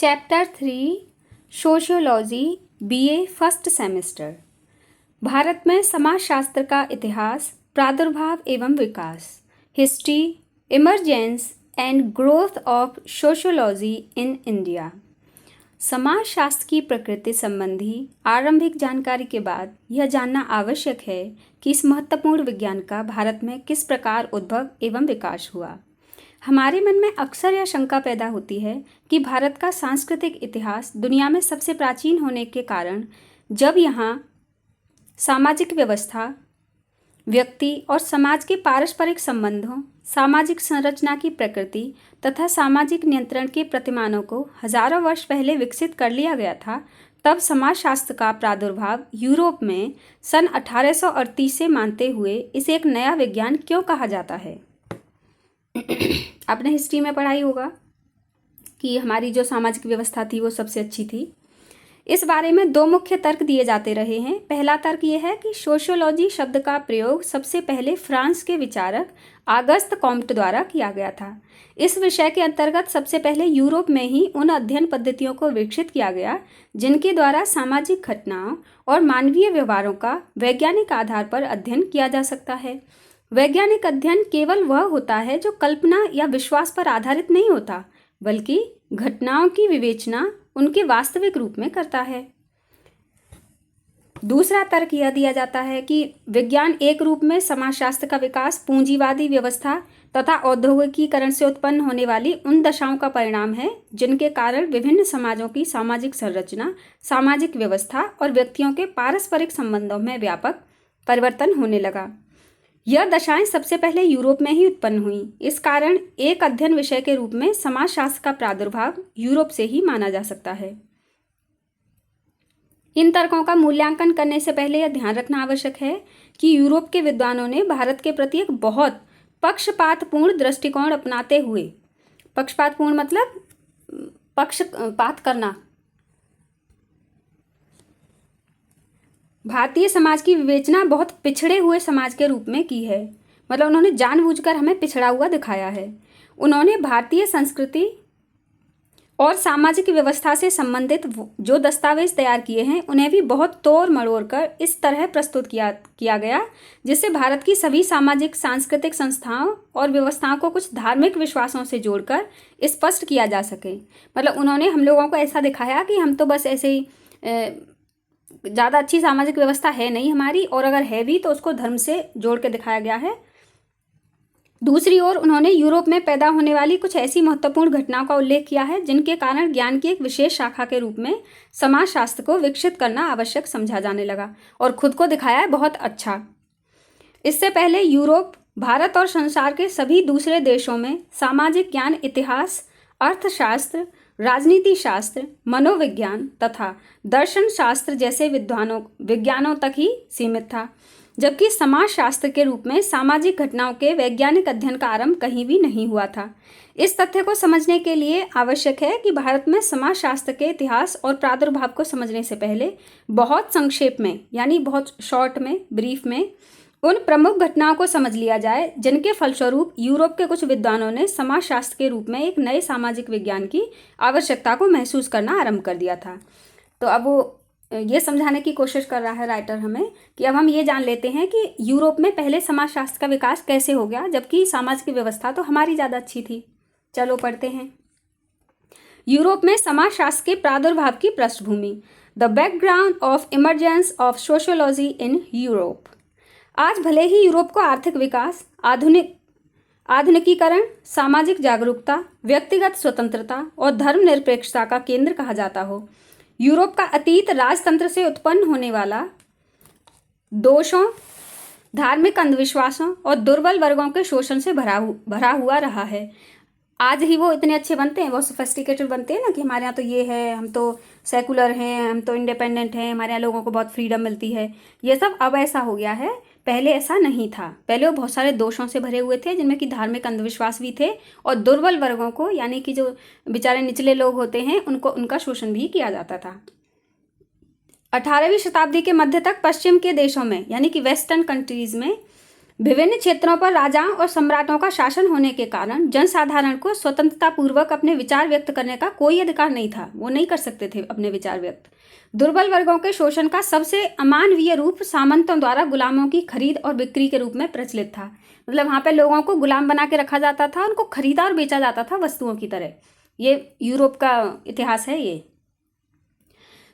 Chapter 3 sociology BA first semester. Bharat में समाजशास्त्र का इतिहास, प्रादुर्भाव एवं विकास। History, emergence and growth of sociology in India. समाजशास्त्र की प्रकृति संबंधी आरंभिक जानकारी के बाद यह जानना आवश्यक है कि इस महत्वपूर्ण विज्ञान का भारत में किस प्रकार उद्भव एवं विकास हुआ। हमारे मन में अक्सर यह शंका पैदा होती है कि भारत का सांस्कृतिक इतिहास दुनिया में सबसे प्राचीन होने के कारण जब यहाँ सामाजिक व्यवस्था, व्यक्ति और समाज के पारस्परिक संबंधों, सामाजिक संरचना की प्रकृति तथा सामाजिक नियंत्रण के प्रतिमानों को हजारों वर्ष पहले विकसित कर लिया गया था, तब समाजशास्त्र का प्रादुर्भाव यूरोप में सन 1838 से मानते हुए इसे एक नया विज्ञान क्यों कहा जाता है। आपने हिस्ट्री में पढ़ाई होगा कि हमारी जो सामाजिक व्यवस्था थी वो सबसे अच्छी थी। इस बारे में दो मुख्य तर्क दिए जाते रहे हैं। पहला तर्क ये है कि सोशियोलॉजी शब्द का प्रयोग सबसे पहले फ्रांस के विचारक आगस्त कॉम्ट द्वारा किया गया था। इस विषय के अंतर्गत सबसे पहले यूरोप में ही उन अध्ययन पद्धतियों को विकसित किया गया जिनके द्वारा सामाजिक घटनाओं और मानवीय व्यवहारों का वैज्ञानिक आधार पर अध्ययन किया जा सकता है। वैज्ञानिक अध्ययन केवल वह होता है जो कल्पना या विश्वास पर आधारित नहीं होता, बल्कि घटनाओं की विवेचना उनके वास्तविक रूप में करता है। दूसरा तर्क यह दिया जाता है कि विज्ञान एक रूप में समाजशास्त्र का विकास पूंजीवादी व्यवस्था तथा औद्योगिकीकरण से उत्पन्न होने वाली उन दशाओं का परिणाम है जिनके कारण विभिन्न समाजों की सामाजिक संरचना, सामाजिक व्यवस्था और व्यक्तियों के पारस्परिक संबंधों में व्यापक परिवर्तन होने लगा। यह दशाएं सबसे पहले यूरोप में ही उत्पन्न हुई। इस कारण एक अध्ययन विषय के रूप में समाजशास्त्र का प्रादुर्भाव यूरोप से ही माना जा सकता है। इन तर्कों का मूल्यांकन करने से पहले यह ध्यान रखना आवश्यक है कि यूरोप के विद्वानों ने भारत के प्रति एक बहुत पक्षपातपूर्ण दृष्टिकोण अपनाते हुए, पक्षपातपूर्ण मतलब पक्षपात करना, भारतीय समाज की विवेचना बहुत पिछड़े हुए समाज के रूप में की है। मतलब उन्होंने जानबूझकर हमें पिछड़ा हुआ दिखाया है। उन्होंने भारतीय संस्कृति और सामाजिक व्यवस्था से संबंधित जो दस्तावेज तैयार किए हैं उन्हें भी बहुत तोड़ मड़ोड़ कर इस तरह प्रस्तुत किया गया जिससे भारत की सभी सामाजिक सांस्कृतिक संस्थाओं और व्यवस्थाओं को कुछ धार्मिक विश्वासों से जोड़कर स्पष्ट किया जा सके। मतलब उन्होंने हम लोगों को ऐसा दिखाया कि हम तो बस ऐसे ही ज़्यादा अच्छी सामाजिक व्यवस्था है नहीं हमारी, और अगर है भी तो उसको धर्म से जोड़ के दिखाया गया है। दूसरी ओर उन्होंने यूरोप में पैदा होने वाली कुछ ऐसी महत्वपूर्ण घटनाओं का उल्लेख किया है जिनके कारण ज्ञान की एक विशेष शाखा के रूप में समाजशास्त्र को विकसित करना आवश्यक समझा जाने लगा और खुद को दिखाया है बहुत अच्छा। इससे पहले यूरोप, भारत और संसार के सभी दूसरे देशों में सामाजिक ज्ञान इतिहास, अर्थशास्त्र, राजनीति शास्त्र, मनोविज्ञान तथा दर्शन शास्त्र जैसे विज्ञानों तक ही सीमित था, जबकि समाजशास्त्र के रूप में सामाजिक घटनाओं के वैज्ञानिक अध्ययन का आरंभ कहीं भी नहीं हुआ था। इस तथ्य को समझने के लिए आवश्यक है कि भारत में समाजशास्त्र के इतिहास और प्रादुर्भाव को समझने से पहले बहुत संक्षेप में, यानी बहुत शॉर्ट में, ब्रीफ में उन प्रमुख घटनाओं को समझ लिया जाए जिनके फलस्वरूप यूरोप के कुछ विद्वानों ने समाजशास्त्र के रूप में एक नए सामाजिक विज्ञान की आवश्यकता को महसूस करना आरंभ कर दिया था। तो अब वो ये समझाने की कोशिश कर रहा है राइटर हमें कि अब हम ये जान लेते हैं कि यूरोप में पहले समाजशास्त्र का विकास कैसे हो गया जबकि सामाजिक व्यवस्था तो हमारी ज़्यादा अच्छी थी। चलो पढ़ते हैं। यूरोप में समाजशास्त्र के प्रादुर्भाव की पृष्ठभूमि। The background of emergence of sociology in Europe. आज भले ही यूरोप को आर्थिक विकास, आधुनिकीकरण, सामाजिक जागरूकता, व्यक्तिगत स्वतंत्रता और धर्मनिरपेक्षता का केंद्र कहा जाता हो, यूरोप का अतीत राजतंत्र से उत्पन्न होने वाला दोषों, धार्मिक अंधविश्वासों और दुर्बल वर्गों के शोषण से भरा हुआ रहा है। आज ही वो इतने अच्छे बनते हैं, बहुत सोफिस्टिकेटेड बनते हैं ना कि हमारे यहाँ तो ये है, हम तो सेकुलर हैं, हम तो इंडिपेंडेंट हैं, हमारे यहाँ लोगों को बहुत फ्रीडम मिलती है। ये सब अब ऐसा हो गया है, पहले ऐसा नहीं था। पहले वो बहुत सारे दोषों से भरे हुए थे जिनमें कि धार्मिक अंधविश्वास भी थे और दुर्बल वर्गों को, यानी कि जो बेचारे निचले लोग होते हैं, उनका शोषण भी किया जाता था। 18वीं शताब्दी के मध्य तक पश्चिम के देशों में, यानी कि वेस्टर्न कंट्रीज में विभिन्न क्षेत्रों पर राजाओं और सम्राटों का शासन होने के कारण जनसाधारण को स्वतंत्रता पूर्वक अपने विचार व्यक्त करने का कोई अधिकार नहीं था। वो नहीं कर सकते थे अपने विचार व्यक्त। दुर्बल वर्गों के शोषण का सबसे अमानवीय रूप सामंतों द्वारा गुलामों की खरीद और बिक्री के रूप में प्रचलित था। मतलब वहाँ पे लोगों को गुलाम बना के रखा जाता था, उनको खरीदा और बेचा जाता था वस्तुओं की तरह। ये यूरोप का इतिहास है। ये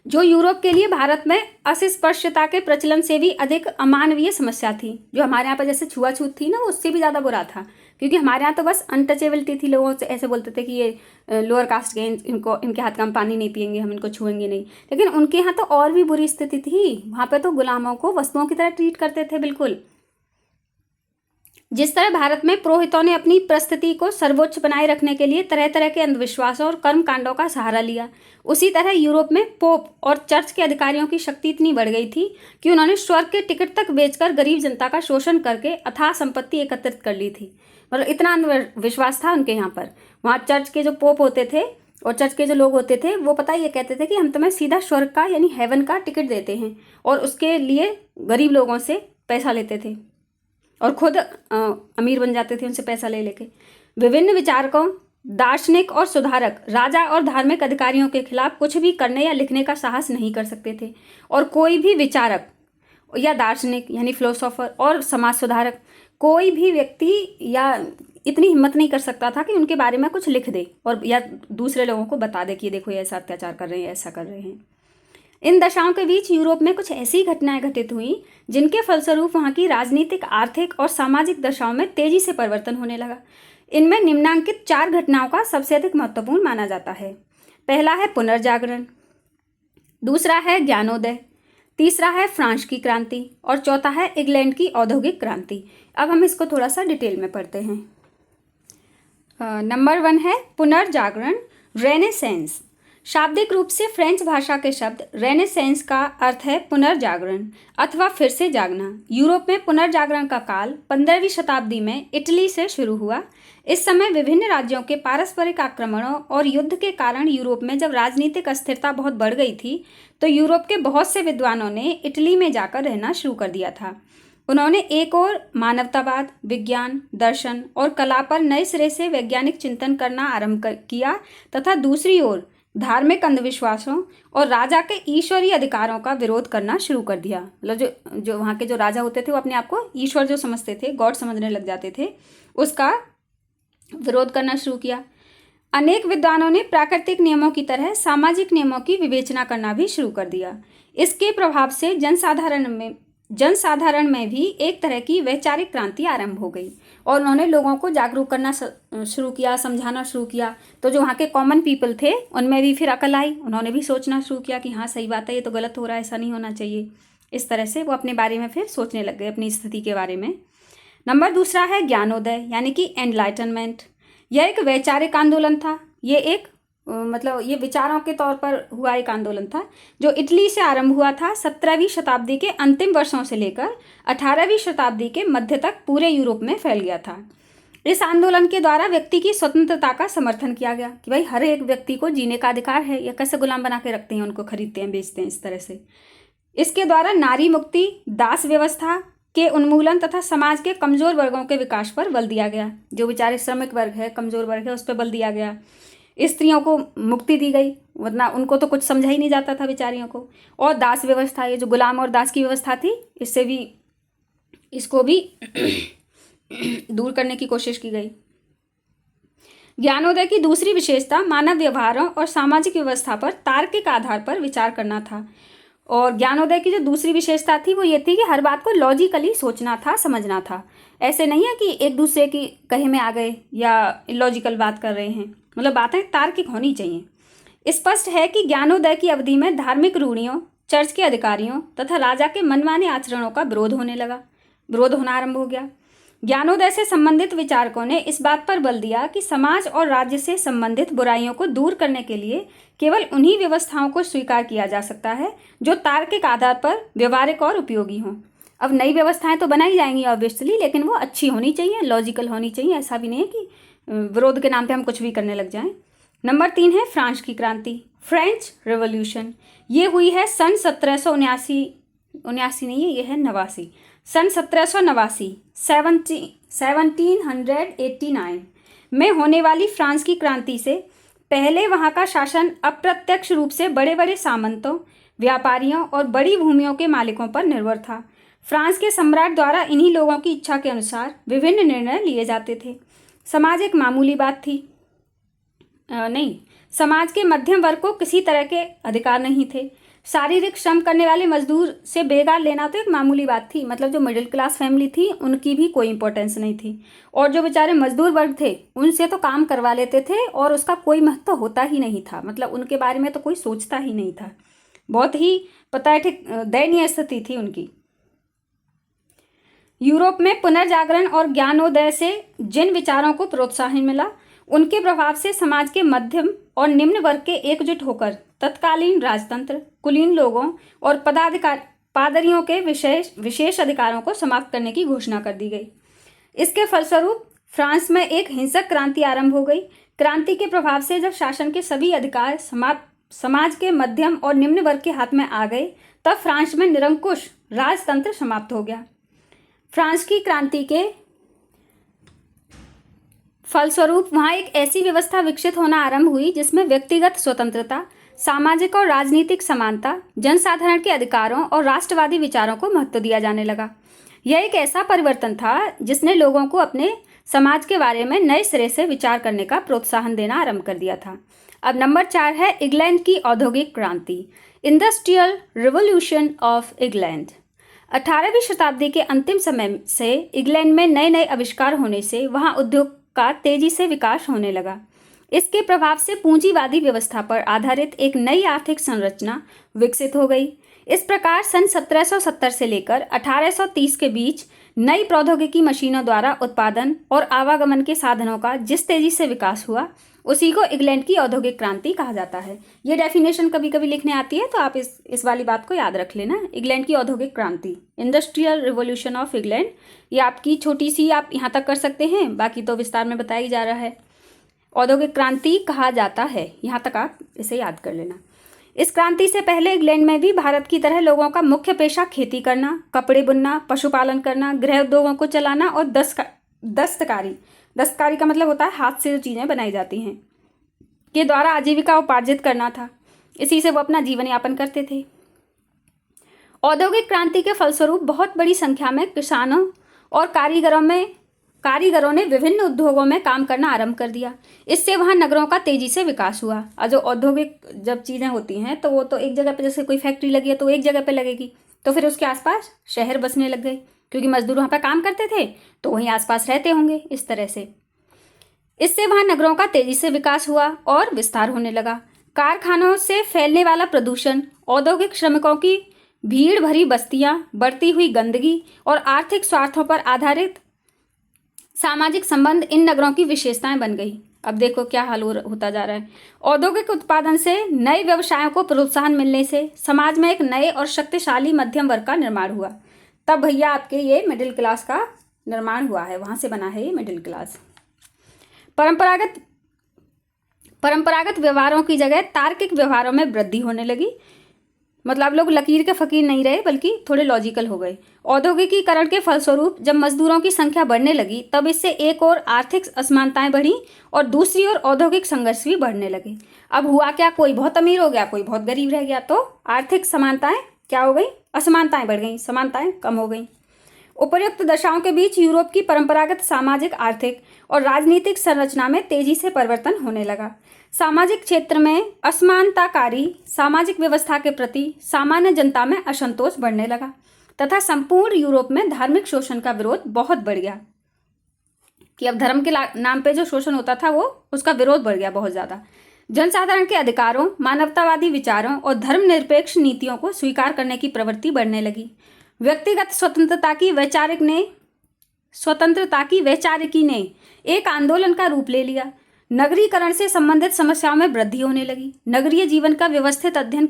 जो यूरोप के लिए भारत में अस्पृश्यता के प्रचलन से भी अधिक अमानवीय समस्या थी। जो हमारे यहाँ पर जैसे छुआछूत थी ना, वो उससे भी ज़्यादा बुरा था, क्योंकि हमारे यहाँ तो बस अनटचेबिलिटी थी। लोगों से ऐसे बोलते थे कि ये लोअर कास्ट के, इनके हाथ का हम पानी नहीं पियेंगे, हम इनको छुएंगे नहीं। लेकिन उनके यहाँ तो और भी बुरी स्थिति थी। वहाँ पर तो गुलामों को वस्तुओं की तरह ट्रीट करते थे बिल्कुल। जिस तरह भारत में पुरोहितों ने अपनी परिस्थिति को सर्वोच्च बनाए रखने के लिए तरह तरह के अंधविश्वासों और कर्म कांडों का सहारा लिया, उसी तरह यूरोप में पोप और चर्च के अधिकारियों की शक्ति इतनी बढ़ गई थी कि उन्होंने स्वर्ग के टिकट तक बेचकर गरीब जनता का शोषण करके अथाह संपत्ति एकत्रित कर ली थी। मतलब इतना अंधविश्वास था उनके यहाँ पर। वहाँ चर्च के जो पोप होते थे और चर्च के जो लोग होते थे, वो पता ये कहते थे कि हम तुम्हें सीधा स्वर्ग का यानी हेवन का टिकट देते हैं, और उसके लिए गरीब लोगों से पैसा लेते थे और खुद अमीर बन जाते थे उनसे पैसा ले लेके। विभिन्न विचारकों, दार्शनिक और सुधारक राजा और धार्मिक अधिकारियों के खिलाफ कुछ भी करने या लिखने का साहस नहीं कर सकते थे, और कोई भी विचारक या दार्शनिक यानी फिलोसोफर और समाज सुधारक कोई भी व्यक्ति या इतनी हिम्मत नहीं कर सकता था कि उनके बारे में कुछ लिख दे और या दूसरे लोगों को बता दे कि देखो ये ऐसा अत्याचार कर रहे हैं, ऐसा कर रहे हैं। इन दशाओं के बीच यूरोप में कुछ ऐसी घटनाएं घटित हुई जिनके फलस्वरूप वहाँ की राजनीतिक, आर्थिक और सामाजिक दशाओं में तेजी से परिवर्तन होने लगा। इनमें निम्नांकित 4 घटनाओं का सबसे अधिक महत्वपूर्ण माना जाता है। पहला है पुनर्जागरण, दूसरा है ज्ञानोदय, तीसरा है फ्रांस की क्रांति और चौथा है इंग्लैंड की औद्योगिक क्रांति। अब हम इसको थोड़ा सा डिटेल में पढ़ते हैं। नंबर 1 है पुनर्जागरण, रेनेसेंस। शाब्दिक रूप से फ्रेंच भाषा के शब्द रेनेसेंस का अर्थ है पुनर्जागरण अथवा फिर से जागना। यूरोप में पुनर्जागरण का काल 15वीं शताब्दी में इटली से शुरू हुआ। इस समय विभिन्न राज्यों के पारस्परिक आक्रमणों और युद्ध के कारण यूरोप में जब राजनीतिक अस्थिरता बहुत बढ़ गई थी, तो यूरोप के बहुत से विद्वानों ने इटली में जाकर रहना शुरू कर दिया था। उन्होंने एक ओर मानवतावाद, विज्ञान, दर्शन और कला पर नए सिरे से वैज्ञानिक चिंतन करना आरंभ किया तथा दूसरी ओर धार्मिक अंधविश्वासों और राजा के ईश्वरीय अधिकारों का विरोध करना शुरू कर दिया। मतलब जो वहाँ के जो राजा होते थे वो अपने आप को ईश्वर जो समझते थे, गॉड समझने लग जाते थे, उसका विरोध करना शुरू किया। अनेक विद्वानों ने प्राकृतिक नियमों की तरह सामाजिक नियमों की विवेचना करना भी शुरू कर दिया। इसके प्रभाव से जनसाधारण में भी एक तरह की वैचारिक क्रांति आरंभ हो गई और उन्होंने लोगों को जागरूक करना शुरू किया, समझाना शुरू किया। तो जो वहाँ के कॉमन पीपल थे उनमें भी फिर अकल आई, उन्होंने भी सोचना शुरू किया कि हाँ सही बात है, ये तो गलत हो रहा है, ऐसा नहीं होना चाहिए। इस तरह से वो अपने बारे में फिर सोचने लग गए, अपनी स्थिति के बारे में। नंबर 2 है ज्ञानोदय यानी कि एनलाइटनमेंट। यह एक वैचारिक आंदोलन था। ये विचारों के तौर पर हुआ एक आंदोलन था जो इटली से आरंभ हुआ था। 17वीं शताब्दी के अंतिम वर्षों से लेकर 18वीं शताब्दी के मध्य तक पूरे यूरोप में फैल गया था। इस आंदोलन के द्वारा व्यक्ति की स्वतंत्रता का समर्थन किया गया कि भाई हर एक व्यक्ति को जीने का अधिकार है, या कैसे गुलाम बना के रखते हैं, उनको खरीदते हैं, बेचते हैं, इस तरह से। इसके द्वारा नारी मुक्ति, दास व्यवस्था के उन्मूलन तथा समाज के कमजोर वर्गों के विकास पर बल दिया गया। जो बेचारे श्रमिक वर्ग है, कमजोर वर्ग है, उस पर बल दिया गया। स्त्रियों को मुक्ति दी गई, वरना उनको तो कुछ समझा ही नहीं जाता था बेचारियों को। और दास व्यवस्था, ये जो गुलाम और दास की व्यवस्था थी, इसको भी दूर करने की कोशिश की गई। ज्ञानोदय की दूसरी विशेषता मानव व्यवहारों और सामाजिक व्यवस्था पर तार्किक आधार पर विचार करना था। और ज्ञानोदय की जो दूसरी विशेषता थी वो ये थी कि हर बात को लॉजिकली सोचना था, समझना था। ऐसे नहीं है कि एक दूसरे की कहे में आ गए या इलॉजिकल बात कर रहे हैं, मतलब बातें तार्किक होनी चाहिए। स्पष्ट है कि ज्ञानोदय की अवधि में धार्मिक रूढ़ियों, चर्च के अधिकारियों तथा राजा के मनमाने आचरणों का विरोध होना आरंभ हो गया। ज्ञानोदय से संबंधित विचारकों ने इस बात पर बल दिया कि समाज और राज्य से संबंधित बुराइयों को दूर करने के लिए केवल उन्हीं व्यवस्थाओं को स्वीकार किया जा सकता है जो तार्किक आधार पर व्यवहारिक और उपयोगी हों। अब नई व्यवस्थाएं तो बनाई जाएंगी ऑब्वियसली, लेकिन वो अच्छी होनी चाहिए, लॉजिकल होनी चाहिए। ऐसा भी नहीं है कि विरोध के नाम पे हम कुछ भी करने लग जाएं। नंबर 3 है फ्रांस की क्रांति, फ्रेंच रेवोल्यूशन। ये हुई है सन 1789 नहीं है, ये है 89, सन 1789 1789 में होने वाली फ्रांस की क्रांति से पहले वहाँ का शासन अप्रत्यक्ष रूप से बड़े बड़े सामंतों, व्यापारियों और बड़ी भूमियों के मालिकों पर निर्भर था। फ्रांस के सम्राट द्वारा इन्हीं लोगों की इच्छा के अनुसार विभिन्न निर्णय लिए जाते थे। समाज एक मामूली बात थी। नहीं, समाज के मध्यम वर्ग को किसी तरह के अधिकार नहीं थे। शारीरिक श्रम करने वाले मजदूर से बेगार लेना तो एक मामूली बात थी। मतलब जो मिडिल क्लास फैमिली थी उनकी भी कोई इंपॉर्टेंस नहीं थी, और जो बेचारे मजदूर वर्ग थे उनसे तो काम करवा लेते थे और उसका कोई महत्व होता ही नहीं था। मतलब उनके बारे में तो कोई सोचता ही नहीं था। बहुत ही पैथेटिक दयनीय स्थिति थी उनकी। यूरोप में पुनर्जागरण और ज्ञानोदय से जिन विचारों को प्रोत्साहन मिला, उनके प्रभाव से समाज के मध्यम और निम्न वर्ग के एकजुट होकर तत्कालीन राजतंत्र, कुलीन लोगों और पादरियों के विशेष अधिकारों को समाप्त करने की घोषणा कर दी गई। इसके फलस्वरूप फ्रांस में एक हिंसक क्रांति आरंभ हो गई। क्रांति के प्रभाव से जब शासन के सभी अधिकार समाज के मध्यम और निम्न वर्ग के हाथ में आ गए, तब फ्रांस में निरंकुश राजतंत्र समाप्त हो गया। फ्रांस की क्रांति के फलस्वरूप वहाँ एक ऐसी व्यवस्था विकसित होना आरंभ हुई जिसमें व्यक्तिगत स्वतंत्रता, सामाजिक और राजनीतिक समानता, जनसाधारण के अधिकारों और राष्ट्रवादी विचारों को महत्व दिया जाने लगा। यह एक ऐसा परिवर्तन था जिसने लोगों को अपने समाज के बारे में नए सिरे से विचार करने का प्रोत्साहन देना आरंभ कर दिया था। अब नंबर 4 है इंग्लैंड की औद्योगिक क्रांति, इंडस्ट्रियल रिवॉल्यूशन ऑफ इंग्लैंड। 18वीं शताब्दी के अंतिम समय से इंग्लैंड में नए नए आविष्कार होने से वहाँ उद्योग का तेजी से विकास होने लगा। इसके प्रभाव से पूंजीवादी व्यवस्था पर आधारित एक नई आर्थिक संरचना विकसित हो गई। इस प्रकार सन 1770 से लेकर 1830 के बीच नई प्रौद्योगिकी मशीनों द्वारा उत्पादन और आवागमन के साधनों का जिस तेजी से विकास हुआ, उसी को इंग्लैंड की औद्योगिक क्रांति कहा जाता है। ये डेफिनेशन कभी कभी लिखने आती है तो आप इस वाली बात को याद रख लेना। इंग्लैंड की औद्योगिक क्रांति, इंडस्ट्रियल रिवॉल्यूशन ऑफ इंग्लैंड, ये आपकी छोटी सी आप यहाँ तक कर सकते हैं, बाकी तो विस्तार में बताया जा रहा है। औद्योगिक क्रांति कहा जाता है, यहाँ तक आप इसे याद कर लेना। इस क्रांति से पहले इंग्लैंड में भी भारत की तरह लोगों का मुख्य पेशा खेती करना, कपड़े बुनना, पशुपालन करना, गृह उद्योगों को चलाना और दस्तकारी का मतलब होता है हाथ से जो चीज़ें बनाई जाती हैं, के द्वारा आजीविका उपार्जित करना था। इसी से वो अपना जीवन यापन करते थे। औद्योगिक क्रांति के फलस्वरूप बहुत बड़ी संख्या में किसानों और कारीगरों ने विभिन्न उद्योगों में काम करना आरंभ कर दिया। इससे वहाँ नगरों का तेजी से विकास हुआ। और जो औद्योगिक जब चीज़ें होती हैं तो वो तो एक जगह पे, जैसे कोई फैक्ट्री लगी है तो एक जगह पे लगेगी, तो फिर उसके आसपास शहर बसने लग गए, क्योंकि मजदूर वहाँ पर काम करते थे तो वहीं आसपास रहते होंगे। इस तरह से इससे वहाँ नगरों का तेजी से विकास हुआ और विस्तार होने लगा। कारखानों से फैलने वाला प्रदूषण, औद्योगिक श्रमिकों की भीड़ भरी बस्तियाँ, बढ़ती हुई गंदगी और आर्थिक स्वार्थों पर आधारित सामाजिक संबंध इन नगरों की विशेषताएं बन गई। अब देखो क्या हाल होता जा रहा है। औद्योगिक उत्पादन से नए व्यवसायों को प्रोत्साहन मिलने से समाज में एक नए और शक्तिशाली मध्यम वर्ग का निर्माण हुआ। तब भैया आपके ये मिडिल क्लास का निर्माण हुआ है, वहाँ से बना है ये मिडिल क्लास। परंपरागत व्यवहारों की जगह तार्किक व्यवहारों में वृद्धि होने लगी। मतलब लोग लकीर के फकीर नहीं रहे बल्कि थोड़े लॉजिकल हो गए। औद्योगिकीकरण के फलस्वरूप जब मजदूरों की संख्या बढ़ने लगी, तब इससे एक और आर्थिक असमानताएं बढ़ी और दूसरी ओर औद्योगिक संघर्ष भी बढ़ने लगे। अब हुआ क्या, कोई बहुत अमीर हो गया, कोई बहुत गरीब रह गया, तो आर्थिक समानताएं क्या हो गई, असमानताएं बढ़ गई, समानताएं कम हो गई। उपर्युक्त दशाओं के बीच यूरोप की परंपरागत सामाजिक, आर्थिक और राजनीतिक संरचना में तेजी से परिवर्तन होने लगा। सामाजिक क्षेत्र में असमानताकारी सामाजिक व्यवस्था के प्रति सामान्य जनता में असंतोष बढ़ने लगा तथा संपूर्ण यूरोप में धार्मिक शोषण का विरोध बहुत बढ़ गया। कि अब धर्म के नाम पे जो शोषण होता था वो उसका विरोध बढ़ गया बहुत ज़्यादा। जनसाधारण के अधिकारों, मानवतावादी विचारों और धर्मनिरपेक्ष नीतियों को स्वीकार करने की प्रवृत्ति बढ़ने लगी। व्यक्तिगत स्वतंत्रता की वैचारिकी ने एक आंदोलन का रूप ले लिया। नगरीकरण से संबंधित समस्याओं में वृद्धि होने लगी। नगरीय जीवन का व्यवस्थित अध्ययन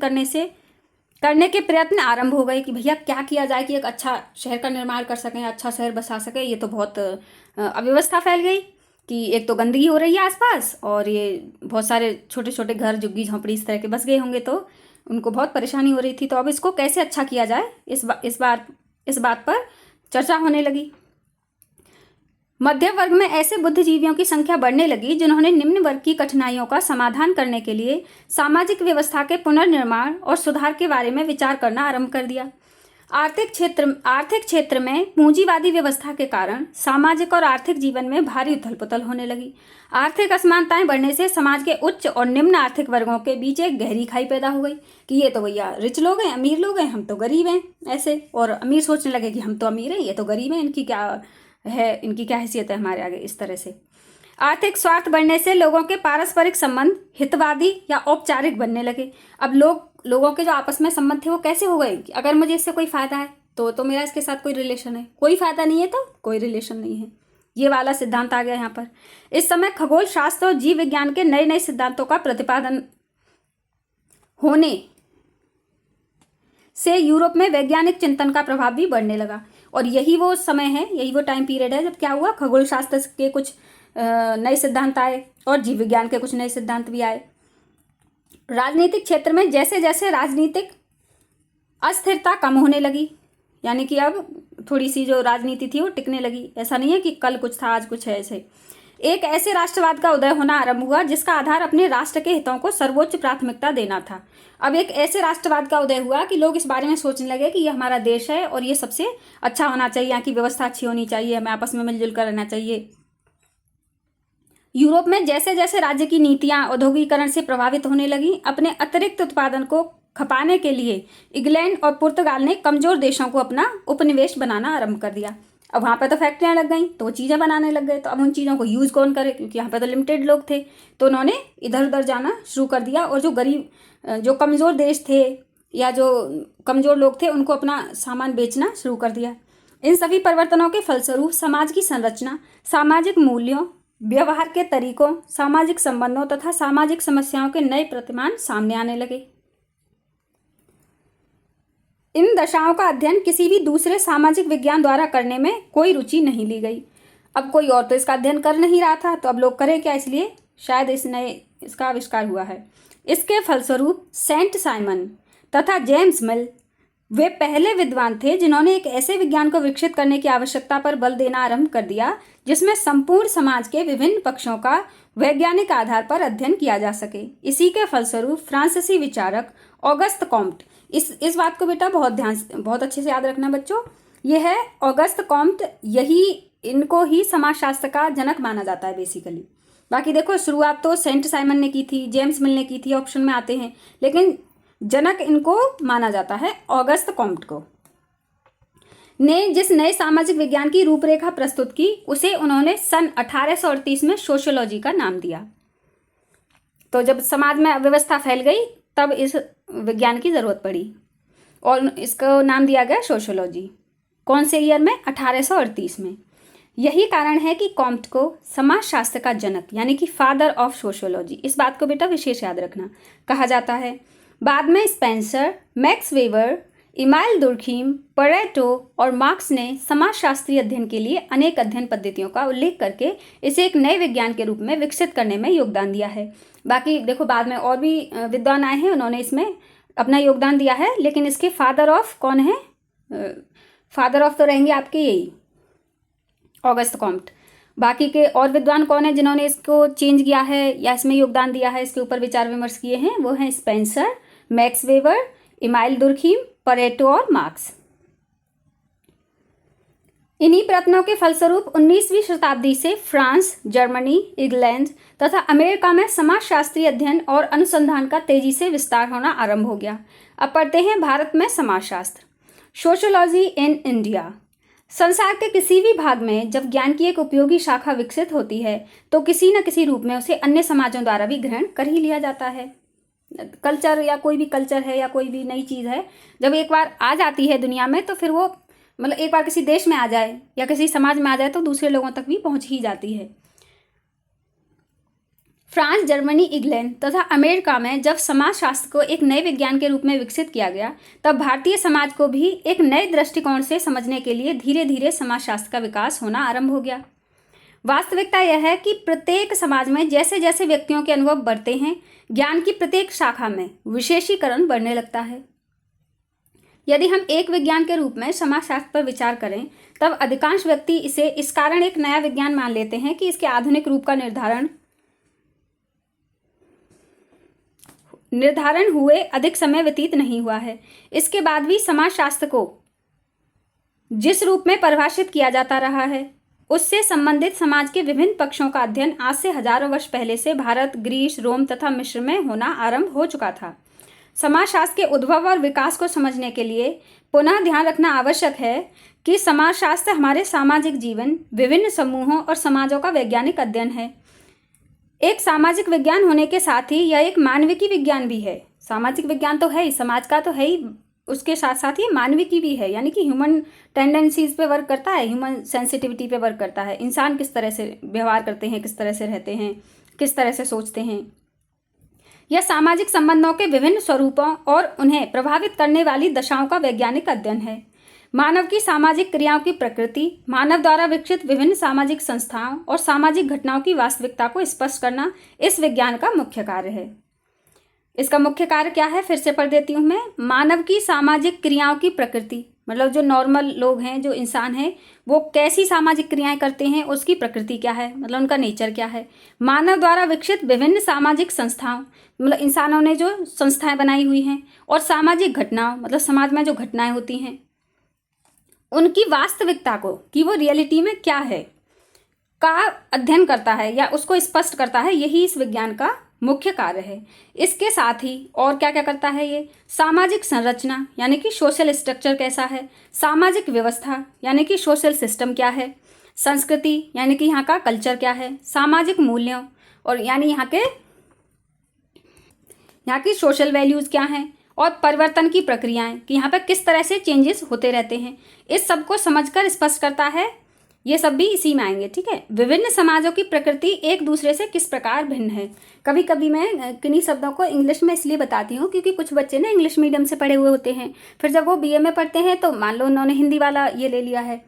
करने के प्रयत्न आरंभ हो गए कि भैया क्या किया जाए कि एक अच्छा शहर का निर्माण कर सकें, अच्छा शहर बसा सकें। ये तो बहुत अव्यवस्था फैल गई कि एक तो गंदगी हो रही है आसपास, और ये बहुत सारे छोटे छोटे घर, झुग्गी झोंपड़ी इस तरह के बस गए होंगे, तो उनको बहुत परेशानी हो रही थी। तो अब इसको कैसे अच्छा किया जाए, इस बात पर चर्चा होने लगी। मध्य वर्ग में ऐसे बुद्धिजीवियों की संख्या बढ़ने लगी जिन्होंने निम्न वर्ग की कठिनाइयों का समाधान करने के लिए सामाजिक व्यवस्था के पुनर्निर्माण और सुधार के बारे में विचार करना आरंभ कर दिया। आर्थिक क्षेत्र में पूंजीवादी व्यवस्था के कारण सामाजिक और आर्थिक जीवन में भारी उथल पुथल होने लगी। आर्थिक असमानताएं बढ़ने से समाज के उच्च और निम्न आर्थिक वर्गों के बीच एक गहरी खाई पैदा हो गई कि ये तो भैया रिच लोग हैं, अमीर लोग हैं, हम तो गरीब हैं ऐसे, और अमीर सोचने लगे कि हम तो अमीर हैं, ये तो गरीब हैं, इनकी क्या हैसियत है हमारे आगे। इस तरह से आर्थिक स्वार्थ बढ़ने से लोगों के पारस्परिक संबंध हितवादी या औपचारिक बनने लगे। अब लोगों के जो आपस में संबंध थे वो कैसे हो गए कि अगर मुझे इससे कोई फायदा है तो मेरा इसके साथ कोई रिलेशन है, कोई फायदा नहीं है तो कोई रिलेशन नहीं है, ये वाला सिद्धांत आ गया यहाँ पर। इस समय खगोल शास्त्र और जीव विज्ञान के नए नए सिद्धांतों का प्रतिपादन होने से यूरोप में वैज्ञानिक चिंतन का प्रभाव भी बढ़ने लगा। और यही वो समय है, यही वो टाइम पीरियड है जब क्या हुआ, खगोल शास्त्र के कुछ नए सिद्धांत आए और जीव विज्ञान के कुछ नए सिद्धांत भी आए। राजनीतिक क्षेत्र में जैसे जैसे राजनीतिक अस्थिरता कम होने लगी, यानी कि अब थोड़ी सी जो राजनीति थी वो टिकने लगी। ऐसा नहीं है कि कल कुछ था आज कुछ है, ऐसे एक ऐसे राष्ट्रवाद का उदय होना आरंभ हुआ जिसका आधार अपने राष्ट्र के हितों को सर्वोच्च प्राथमिकता देना था। अब एक ऐसे राष्ट्रवाद का उदय हुआ कि लोग इस बारे में सोचने लगे कि ये हमारा देश है और ये सबसे अच्छा होना चाहिए, यहाँ की व्यवस्था अच्छी होनी चाहिए, हमें आपस में मिलजुल कर रहना चाहिए। यूरोप में जैसे जैसे राज्य की नीतियां औद्योगिकरण से प्रभावित होने लगी, अपने अतिरिक्त उत्पादन को खपाने के लिए इंग्लैंड और पुर्तगाल ने कमजोर देशों को अपना उपनिवेश बनाना आरंभ कर दिया। अब वहाँ पे तो फैक्ट्रियाँ लग गई तो वो चीज़ें बनाने लग गए, तो अब उन चीज़ों को यूज़ कौन करे, क्योंकि यहाँ पे तो लिमिटेड लोग थे, तो उन्होंने इधर उधर जाना शुरू कर दिया। और जो कमज़ोर देश थे या जो कमज़ोर लोग थे उनको अपना सामान बेचना शुरू कर दिया। इन सभी परिवर्तनों के फलस्वरूप समाज की संरचना, सामाजिक मूल्यों, व्यवहार के तरीकों, सामाजिक संबंधों तथा सामाजिक समस्याओं के नए प्रतिमान सामने आने लगे। इन दशाओं का अध्ययन किसी भी दूसरे सामाजिक विज्ञान द्वारा करने में कोई रुचि नहीं ली गई। अब कोई और तो इसका अध्ययन कर नहीं रहा था, तो अब लोग करें क्या, इसलिए शायद इसका आविष्कार हुआ है। इसके फलस्वरूप सेंट साइमन तथा जेम्स मिल वे पहले विद्वान थे जिन्होंने एक ऐसे विज्ञान को विकसित करने की आवश्यकता पर बल देना आरंभ कर दिया जिसमें संपूर्ण समाज के विभिन्न पक्षों का वैज्ञानिक आधार पर अध्ययन किया जा सके। इसी के फलस्वरूप फ्रांसीसी विचारक ऑगस्ट कॉम्ट, इस बात को बेटा बहुत अच्छे से याद रखना बच्चों, यह है ऑगस्ट कॉम्ट, इनको ही समाजशास्त्र का जनक माना जाता है बेसिकली। बाकी देखो शुरुआत तो सेंट साइमन ने की थी, जेम्स मिल ने की थी, ऑप्शन में आते हैं, लेकिन जनक इनको माना जाता है ऑगस्ट कॉम्ट को। ने जिस नए सामाजिक विज्ञान की रूपरेखा प्रस्तुत की उसे उन्होंने सन 1838 में सोशियोलॉजी का नाम दिया। तो जब समाज में अव्यवस्था फैल गई तब इस विज्ञान की जरूरत पड़ी और इसको नाम दिया गया सोशियोलॉजी। कौन से ईयर में? 1838 में। यही कारण है कि कॉम्ट को समाजशास्त्र का जनक यानी कि फादर ऑफ सोशियोलॉजी, इस बात को बेटा विशेष याद रखना, कहा जाता है। बाद में Spencer, max weber, email Durkheim, Pareto और मार्क्स ने समाजशास्त्रीय अध्ययन के लिए अनेक अध्ययन पद्धतियों का उल्लेख करके इसे एक नए विज्ञान के रूप में विकसित करने में योगदान दिया है। बाकी देखो बाद में और भी विद्वान आए हैं, उन्होंने इसमें अपना योगदान दिया है, लेकिन इसके फादर ऑफ कौन है? फादर ऑफ तो रहेंगे आपके यही ऑगस्ट कॉम्ट। बाकी के और विद्वान कौन है जिन्होंने इसको चेंज किया है या इसमें योगदान दिया है, इसके ऊपर विचार विमर्श किए हैं, वो हैं Spencer, max weber, email Durkheim, Pareto और मार्क्स। इन्हीं प्रयत्नों के फलस्वरूप 19वीं शताब्दी से फ्रांस, जर्मनी, इंग्लैंड तथा अमेरिका में समाजशास्त्रीय अध्ययन और अनुसंधान का तेजी से विस्तार होना आरंभ हो गया। अब पढ़ते हैं भारत में समाजशास्त्र। Sociology in India. संसार के किसी भी भाग में जब ज्ञान की एक उपयोगी शाखा विकसित होती है तो किसी न किसी रूप में उसे अन्य समाजों द्वारा भी ग्रहण कर ही लिया जाता है। कल्चर या कोई भी कल्चर है या कोई भी नई चीज़ है, जब एक बार आ जाती है दुनिया में तो फिर वो मतलब एक बार किसी देश में आ जाए या किसी समाज में आ जाए तो दूसरे लोगों तक भी पहुंच ही जाती है। फ्रांस, जर्मनी, इंग्लैंड तथा अमेरिका में जब समाजशास्त्र को एक नए विज्ञान के रूप में विकसित किया गया तब भारतीय समाज को भी एक नए दृष्टिकोण से समझने के लिए धीरे धीरे समाजशास्त्र का विकास होना आरंभ हो गया। वास्तविकता यह है कि प्रत्येक समाज में जैसे जैसे व्यक्तियों के अनुभव बढ़ते हैं, ज्ञान की प्रत्येक शाखा में विशेषीकरण बढ़ने लगता है। यदि हम एक विज्ञान के रूप में समाजशास्त्र पर विचार करें तब अधिकांश व्यक्ति इसे इस कारण एक नया विज्ञान मान लेते हैं कि इसके आधुनिक रूप का निर्धारण हुए अधिक समय व्यतीत नहीं हुआ है। इसके बाद भी समाजशास्त्र को जिस रूप में परिभाषित किया जाता रहा है उससे संबंधित समाज के विभिन्न पक्षों का अध्ययन आज से हजारों वर्ष पहले से भारत, ग्रीस, रोम तथा मिस्र में होना आरंभ हो चुका था। समाजशास्त्र के उद्भव और विकास को समझने के लिए पुनः ध्यान रखना आवश्यक है कि समाजशास्त्र हमारे सामाजिक जीवन, विभिन्न समूहों और समाजों का वैज्ञानिक अध्ययन है। एक सामाजिक विज्ञान होने के साथ ही यह एक मानविकी विज्ञान भी है। सामाजिक विज्ञान तो है ही, समाज का तो है ही, उसके साथ साथ ये मानविकी भी है, यानी कि ह्यूमन टेंडेंसीज पे वर्क करता है, ह्यूमन सेंसिटिविटी पे वर्क करता है। इंसान किस तरह से व्यवहार करते हैं, किस तरह से रहते हैं, किस तरह से सोचते हैं। यह सामाजिक संबंधों के विभिन्न स्वरूपों और उन्हें प्रभावित करने वाली दशाओं का वैज्ञानिक अध्ययन है। मानव की सामाजिक क्रियाओं की प्रकृति, मानव द्वारा विकसित विभिन्न सामाजिक संस्थाओं और सामाजिक घटनाओं की वास्तविकता को स्पष्ट करना इस विज्ञान का मुख्य कार्य है। इसका मुख्य कार्य क्या है, फिर से पढ़ देती हूँ मैं। मानव की सामाजिक क्रियाओं की प्रकृति, मतलब जो नॉर्मल लोग हैं, जो इंसान हैं, वो कैसी सामाजिक क्रियाएं करते हैं, उसकी प्रकृति क्या है, मतलब उनका नेचर क्या है। मानव द्वारा विकसित विभिन्न सामाजिक संस्थाओं, मतलब इंसानों ने जो संस्थाएं बनाई हुई हैं, और सामाजिक घटनाओं, मतलब समाज में जो घटनाएं होती हैं, उनकी वास्तविकता को, कि वो रियलिटी में क्या है, का अध्ययन करता है या उसको स्पष्ट करता है। यही इस विज्ञान का मुख्य कार्य है। इसके साथ ही और क्या क्या करता है ये, सामाजिक संरचना यानी कि सोशल स्ट्रक्चर कैसा है, सामाजिक व्यवस्था यानी कि सोशल सिस्टम क्या है, संस्कृति यानी कि यहाँ का कल्चर क्या है, सामाजिक मूल्यों और यानी यहाँ की सोशल वैल्यूज़ क्या हैं, और परिवर्तन की प्रक्रियाएं कि यहाँ पर किस तरह से चेंजेस होते रहते हैं। इस सब को समझकर स्पष्ट करता है। ये सब भी इसी में आएंगे, ठीक है। विभिन्न समाजों की प्रकृति एक दूसरे से किस प्रकार भिन्न है। कभी कभी मैं किन्हीं शब्दों को इंग्लिश में इसलिए बताती हूँ क्योंकि कुछ बच्चे ना इंग्लिश मीडियम से पढ़े हुए होते हैं, फिर जब वो बीए में पढ़ते हैं तो मान लो उन्होंने हिंदी वाला ये ले लिया है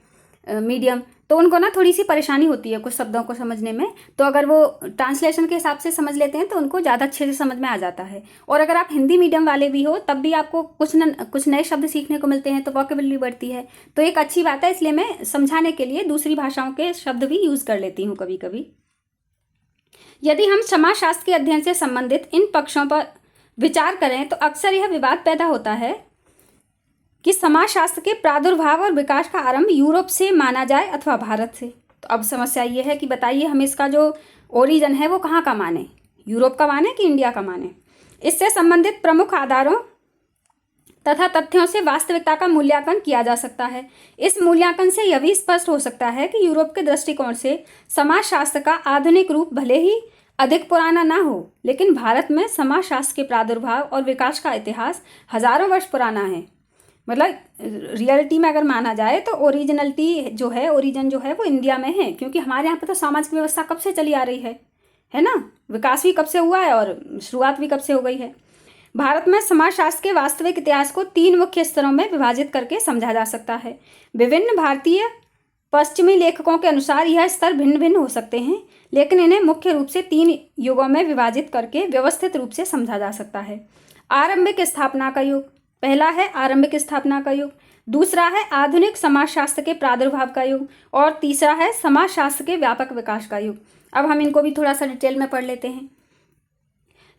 मीडियम, तो उनको ना थोड़ी सी परेशानी होती है कुछ शब्दों को समझने में। तो अगर वो ट्रांसलेशन के हिसाब से समझ लेते हैं तो उनको ज़्यादा अच्छे से समझ में आ जाता है। और अगर आप हिंदी मीडियम वाले भी हो तब भी आपको कुछ नए शब्द सीखने को मिलते हैं, तो वोकेबुलरी बढ़ती है, तो एक अच्छी बात है। इसलिए मैं समझाने के लिए दूसरी भाषाओं के शब्द भी यूज़ कर लेती हूँ कभी कभी। यदि हम समाजशास्त्र के अध्ययन से संबंधित इन पक्षों पर विचार करें तो अक्सर यह विवाद पैदा होता है कि समाजशास्त्र के प्रादुर्भाव और विकास का आरंभ यूरोप से माना जाए अथवा भारत से। तो अब समस्या ये है कि बताइए हम इसका जो ओरिजिन है वो कहाँ का माने, यूरोप का माने कि इंडिया का माने। इससे संबंधित प्रमुख आधारों तथा तथ्यों से वास्तविकता का मूल्यांकन किया जा सकता है। इस मूल्यांकन से यह भी स्पष्ट हो सकता है कि यूरोप के दृष्टिकोण से समाजशास्त्र का आधुनिक रूप भले ही अधिक पुराना ना हो, लेकिन भारत में समाजशास्त्र के प्रादुर्भाव और विकास का इतिहास हजारों वर्ष पुराना है। मतलब रियलिटी में अगर माना जाए तो ओरिजिनलिटी जो है, ओरिजिन जो है वो इंडिया में है, क्योंकि हमारे यहाँ पे तो सामाजिक व्यवस्था कब से चली आ रही है ना, विकास भी कब से हुआ है और शुरुआत भी कब से हो गई है। भारत में समाजशास्त्र के वास्तविक इतिहास को 3 मुख्य स्तरों में विभाजित करके समझा जा सकता है। विभिन्न भारतीय पश्चिमी लेखकों के अनुसार यह स्तर भिन्न भिन्न हो सकते हैं, लेकिन इन्हें मुख्य रूप से 3 युगों में विभाजित करके व्यवस्थित रूप से समझा जा सकता है। आरंभिक स्थापना का युग, पहला है आरंभिक स्थापना का युग, दूसरा है आधुनिक समाजशास्त्र के प्रादुर्भाव का युग, और तीसरा है समाजशास्त्र के व्यापक विकास का युग। अब हम इनको भी थोड़ा सा डिटेल में पढ़ लेते हैं।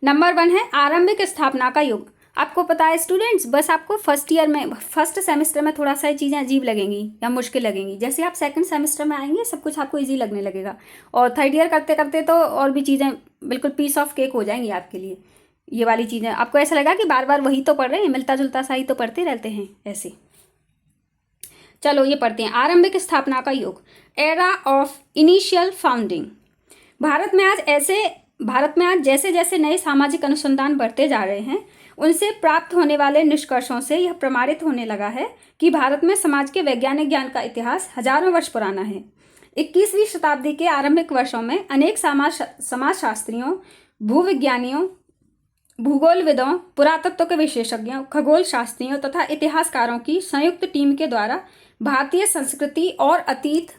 नंबर 1 है आरंभिक स्थापना का युग। आपको पता है स्टूडेंट्स, बस आपको फर्स्ट सेमेस्टर में थोड़ा सा ये चीज़ें अजीब लगेंगी या मुश्किल लगेंगी। जैसे आप सेकंड सेमेस्टर में आएंगे सब कुछ आपको इजी लगने लगेगा, और थर्ड ईयर करते करते तो और भी चीज़ें बिल्कुल पीस ऑफ केक हो जाएंगी आपके लिए। ये वाली चीज़ें आपको ऐसा लगा कि बार बार वही तो पढ़ रहे हैं, मिलता जुलता सा ही तो पढ़ते रहते हैं ऐसे। चलो ये पढ़ते हैं। आरंभिक स्थापना का युग, era of initial founding. Bharat में आज जैसे जैसे नए सामाजिक अनुसंधान बढ़ते जा रहे हैं, उनसे प्राप्त होने वाले निष्कर्षों से यह प्रमाणित होने लगा है कि भारत में समाज के वैज्ञानिक ज्ञान का इतिहास हजारों वर्ष पुराना है। 21वीं शताब्दी के आरंभिक वर्षों में अनेक समाजशास्त्रियों, भूविज्ञानियों, भूगोलविदों, पुरातत्व के विशेषज्ञों, खगोल शास्त्रियों तथा इतिहासकारों की संयुक्त टीम के द्वारा भारतीय संस्कृति और अतीत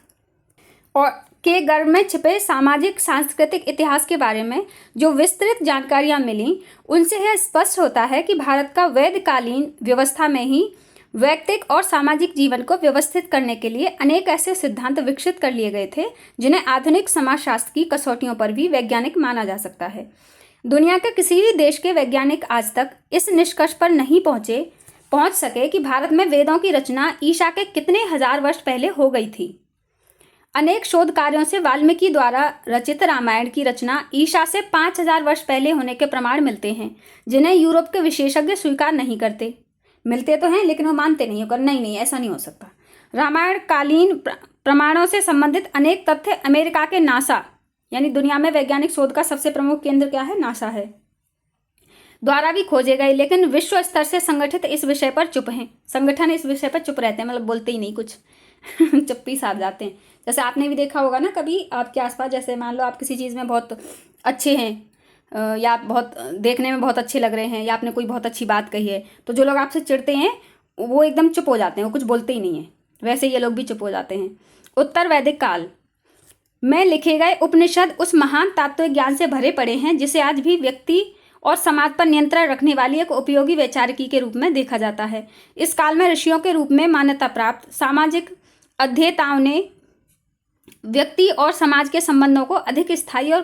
और के गर्भ में छिपे सामाजिक सांस्कृतिक इतिहास के बारे में जो विस्तृत जानकारियां मिली, उनसे यह स्पष्ट होता है कि भारत का वैदिककालीन व्यवस्था में ही वैयक्तिक और सामाजिक जीवन को व्यवस्थित करने के लिए अनेक ऐसे सिद्धांत विकसित कर लिए गए थे जिन्हें आधुनिक समाजशास्त्र की कसौटियों पर भी वैज्ञानिक माना जा सकता है। दुनिया के किसी भी देश के वैज्ञानिक आज तक इस निष्कर्ष पर नहीं पहुंच सके कि भारत में वेदों की रचना ईसा के कितने हजार वर्ष पहले हो गई थी। अनेक शोध कार्यों से वाल्मीकि द्वारा रचित रामायण की रचना ईसा से 5000 वर्ष पहले होने के प्रमाण मिलते हैं, जिन्हें यूरोप के विशेषज्ञ स्वीकार नहीं करते। मिलते तो हैं लेकिन वो मानते नहीं होकर नहीं ऐसा नहीं हो सकता। रामायण कालीन प्रमाणों से संबंधित अनेक तथ्य अमेरिका के नासा, यानी दुनिया में वैज्ञानिक शोध का सबसे प्रमुख केंद्र क्या है, नासा है, द्वारा भी खोजे गए, लेकिन विश्व स्तर से संगठित इस विषय पर चुप हैं। संगठन इस विषय पर चुप रहते हैं, मतलब बोलते ही नहीं कुछ चुप्पी साध जाते हैं। जैसे आपने भी देखा होगा ना कभी आपके आसपास, जैसे मान लो आप किसी चीज़ में बहुत अच्छे हैं या आप बहुत देखने में बहुत अच्छे लग रहे हैं या आपने कोई बहुत अच्छी बात कही है, तो जो लोग आपसे चिढ़ते हैं वो एकदम चुप हो जाते हैं, वो कुछ बोलते ही नहीं है। वैसे ये लोग भी चुप हो जाते हैं। उत्तर वैदिक काल में लिखे गए उपनिषद उस महान तात्विक ज्ञान से भरे पड़े हैं जिसे आज भी व्यक्ति और समाज पर नियंत्रण रखने वाली एक उपयोगी वैचारिकी के रूप में देखा जाता है। इस काल में ऋषियों के रूप में मान्यता प्राप्त सामाजिक अध्येताओं ने व्यक्ति और समाज के संबंधों को अधिक स्थायी और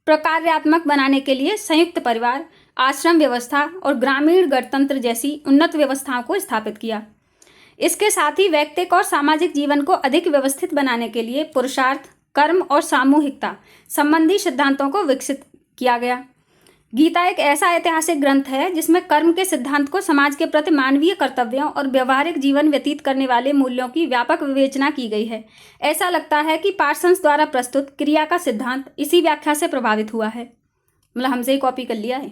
प्रकार्यात्मक बनाने के लिए संयुक्त परिवार, आश्रम व्यवस्था और ग्रामीण गणतंत्र जैसी उन्नत व्यवस्थाओं को स्थापित किया। इसके साथ ही वैयक्तिक और सामाजिक जीवन को अधिक व्यवस्थित बनाने के लिए पुरुषार्थ, कर्म और सामूहिकता संबंधी सिद्धांतों को विकसित किया गया। गीता एक ऐसा ऐतिहासिक ग्रंथ है जिसमें कर्म के सिद्धांत को समाज के प्रति मानवीय कर्तव्यों और व्यवहारिक जीवन व्यतीत करने वाले मूल्यों की व्यापक विवेचना की गई है। ऐसा लगता है कि पार्सन्स द्वारा प्रस्तुत क्रिया का सिद्धांत इसी व्याख्या से प्रभावित हुआ है, मतलब हमसे ही कॉपी कर लिया है।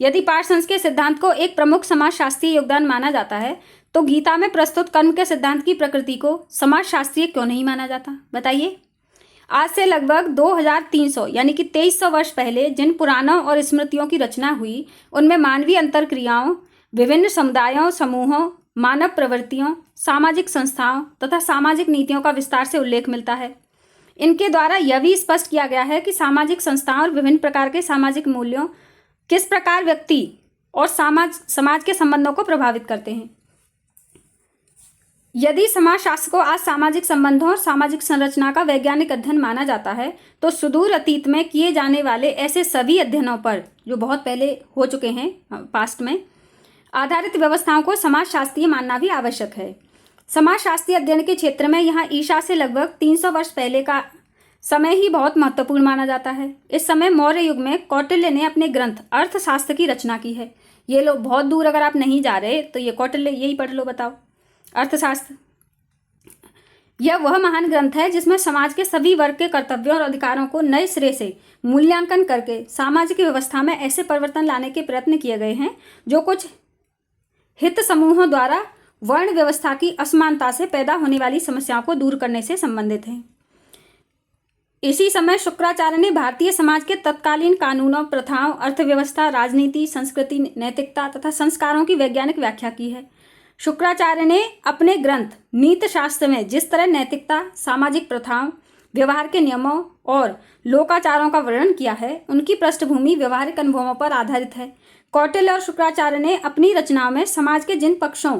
यदि पार्सन्स के सिद्धांत को एक प्रमुख समाजशास्त्रीय योगदान माना जाता है तो गीता में प्रस्तुत कर्म के सिद्धांत की प्रकृति को समाजशास्त्रीय क्यों नहीं माना जाता, बताइए। आज से लगभग 2300 यानी कि 2300 वर्ष पहले जिन पुराणों और स्मृतियों की रचना हुई उनमें मानवीय अंतर्क्रियाओं, विभिन्न समुदायों, समूहों, मानव प्रवृत्तियों, सामाजिक संस्थाओं तथा सामाजिक नीतियों का विस्तार से उल्लेख मिलता है। इनके द्वारा यह भी स्पष्ट किया गया है कि सामाजिक संस्थाओं और विभिन्न प्रकार के सामाजिक मूल्यों किस प्रकार व्यक्ति और समाज के संबंधों को प्रभावित करते हैं। यदि समाजशास्त्र को आज सामाजिक संबंधों और सामाजिक संरचना का वैज्ञानिक अध्ययन माना जाता है तो सुदूर अतीत में किए जाने वाले ऐसे सभी अध्ययनों पर, जो बहुत पहले हो चुके हैं पास्ट में, आधारित व्यवस्थाओं को समाजशास्त्रीय मानना भी आवश्यक है। समाजशास्त्रीय अध्ययन के क्षेत्र में यहाँ ईसा से लगभग 300 वर्ष पहले का समय ही बहुत महत्वपूर्ण माना जाता है। इस समय मौर्य युग में कौटिल्य ने अपने ग्रंथ अर्थशास्त्र की रचना की है। ये लोग बहुत दूर अगर आप नहीं जा रहे तो ये कौटिल्य यही पढ़ लो, बताओ, अर्थशास्त्र। यह वह महान ग्रंथ है जिसमें समाज के सभी वर्ग के कर्तव्यों और अधिकारों को नए सिरे से मूल्यांकन करके सामाजिक व्यवस्था में ऐसे परिवर्तन लाने के प्रयत्न किए गए हैं जो कुछ हित समूहों द्वारा वर्ण व्यवस्था की असमानता से पैदा होने वाली समस्याओं को दूर करने से संबंधित हैं। इसी समय शुक्राचार्य ने भारतीय समाज के तत्कालीन कानूनों, प्रथाओं, अर्थव्यवस्था, राजनीति, संस्कृति, नैतिकता तथा संस्कारों की वैज्ञानिक व्याख्या की है। शुक्राचार्य ने अपने ग्रंथ नीति शास्त्र में जिस तरह नैतिकता, सामाजिक प्रथाओं, व्यवहार के नियमों और लोकाचारों का वर्णन किया है, उनकी पृष्ठभूमि व्यवहारिक अनुभवों पर आधारित है। कौटिल्य और शुक्राचार्य ने अपनी रचनाओं में समाज के जिन पक्षों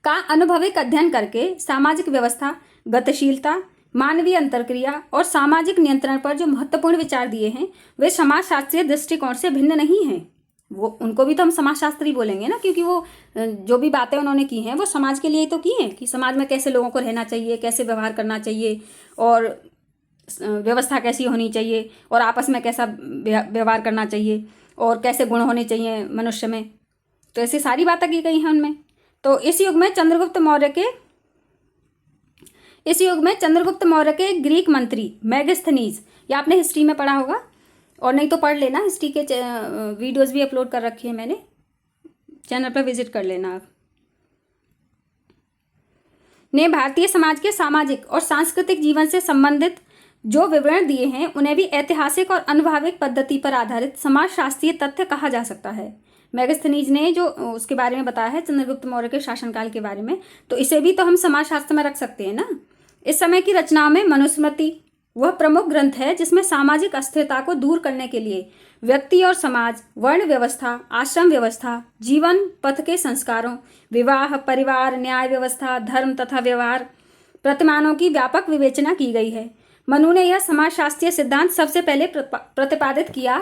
का अनुभविक अध्ययन करके सामाजिक व्यवस्था, गतिशीलता, मानवीय अंतर्क्रिया और सामाजिक नियंत्रण पर जो महत्वपूर्ण विचार दिए हैं वे समाजशास्त्रीय दृष्टिकोण से भिन्न नहीं हैं। वो उनको भी तो हम समाजशास्त्री बोलेंगे ना, क्योंकि वो जो भी बातें उन्होंने की हैं वो समाज के लिए तो की हैं कि समाज में कैसे लोगों को रहना चाहिए, कैसे व्यवहार करना चाहिए और व्यवस्था कैसी होनी चाहिए और आपस में कैसा व्यवहार करना चाहिए और कैसे गुण होने चाहिए मनुष्य में। तो ऐसी सारी बातें की गई हैं उनमें। तो इस युग में चंद्रगुप्त मौर्य के ग्रीक मंत्री मेगास्थनीज, या आपने हिस्ट्री में पढ़ा होगा और नहीं तो पढ़ लेना, हिस्ट्री के वीडियोस भी अपलोड कर रखी है मैंने, चैनल पर विजिट कर लेना आप, ने भारतीय समाज के सामाजिक और सांस्कृतिक जीवन से संबंधित जो विवरण दिए हैं उन्हें भी ऐतिहासिक और अनुभाविक पद्धति पर आधारित समाजशास्त्रीय तथ्य कहा जा सकता है। मेगास्थनीज ने जो उसके बारे में बताया है चंद्रगुप्त मौर्य के शासनकाल के बारे में, तो इसे भी तो हम समाजशास्त्र में रख सकते हैं ना। इस समय की रचनाओं में मनुस्मृति वह प्रमुख ग्रंथ है जिसमें सामाजिक अस्थिरता को दूर करने के लिए व्यक्ति और समाज, वर्ण व्यवस्था, आश्रम व्यवस्था, जीवन पथ के संस्कारों, विवाह, परिवार, न्याय व्यवस्था, धर्म तथा व्यवहार प्रतिमानों की व्यापक विवेचना की गई है। मनु ने यह समाजशास्त्रीय सिद्धांत सबसे पहले प्रतिपादित किया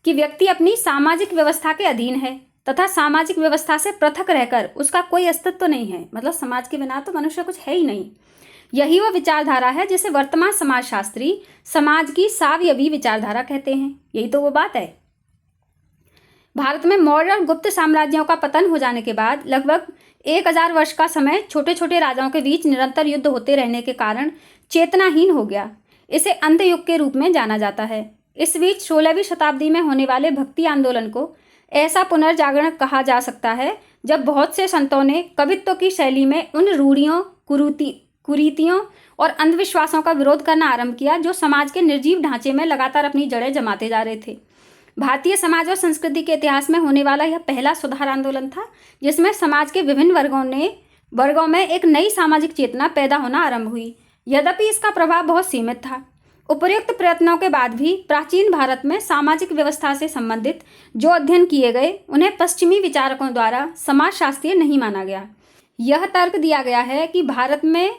कि व्यक्ति अपनी सामाजिक व्यवस्था के अधीन है तथा सामाजिक व्यवस्था से पृथक रहकर उसका कोई अस्तित्व नहीं है। मतलब समाज के बिना तो मनुष्य कुछ है ही नहीं। यही वह विचारधारा है जिसे वर्तमान समाजशास्त्री समाज की सावयवी विचारधारा कहते हैं। यही तो वो बात है। भारत में मौर्य और गुप्त साम्राज्यों का पतन हो जाने के बाद लगभग 1000 वर्ष का समय छोटे छोटे राजाओं के बीच निरंतर युद्ध होते रहने के कारण चेतनाहीन हो गया। इसे अंध युग के रूप में जाना जाता है। इस बीच 16वीं शताब्दी में होने वाले भक्ति आंदोलन को ऐसा पुनर्जागरण कहा जा सकता है जब बहुत से संतों ने कवित्व की शैली में उन रूढ़ियों, कुरीतियों और अंधविश्वासों का विरोध करना आरंभ किया जो समाज के निर्जीव ढांचे में लगातार अपनी जड़ें जमाते जा रहे थे। भारतीय समाज और संस्कृति के इतिहास में होने वाला यह पहला सुधार आंदोलन था जिसमें समाज के विभिन्न वर्गों में एक नई सामाजिक चेतना पैदा होना आरंभ हुई। यद्यपि इसका प्रभाव बहुत सीमित था। उपर्युक्त प्रयत्नों के बाद भी प्राचीन भारत में सामाजिक व्यवस्था से संबंधित जो अध्ययन किए गए उन्हें पश्चिमी विचारकों द्वारा समाजशास्त्रीय नहीं माना गया। यह तर्क दिया गया है कि भारत में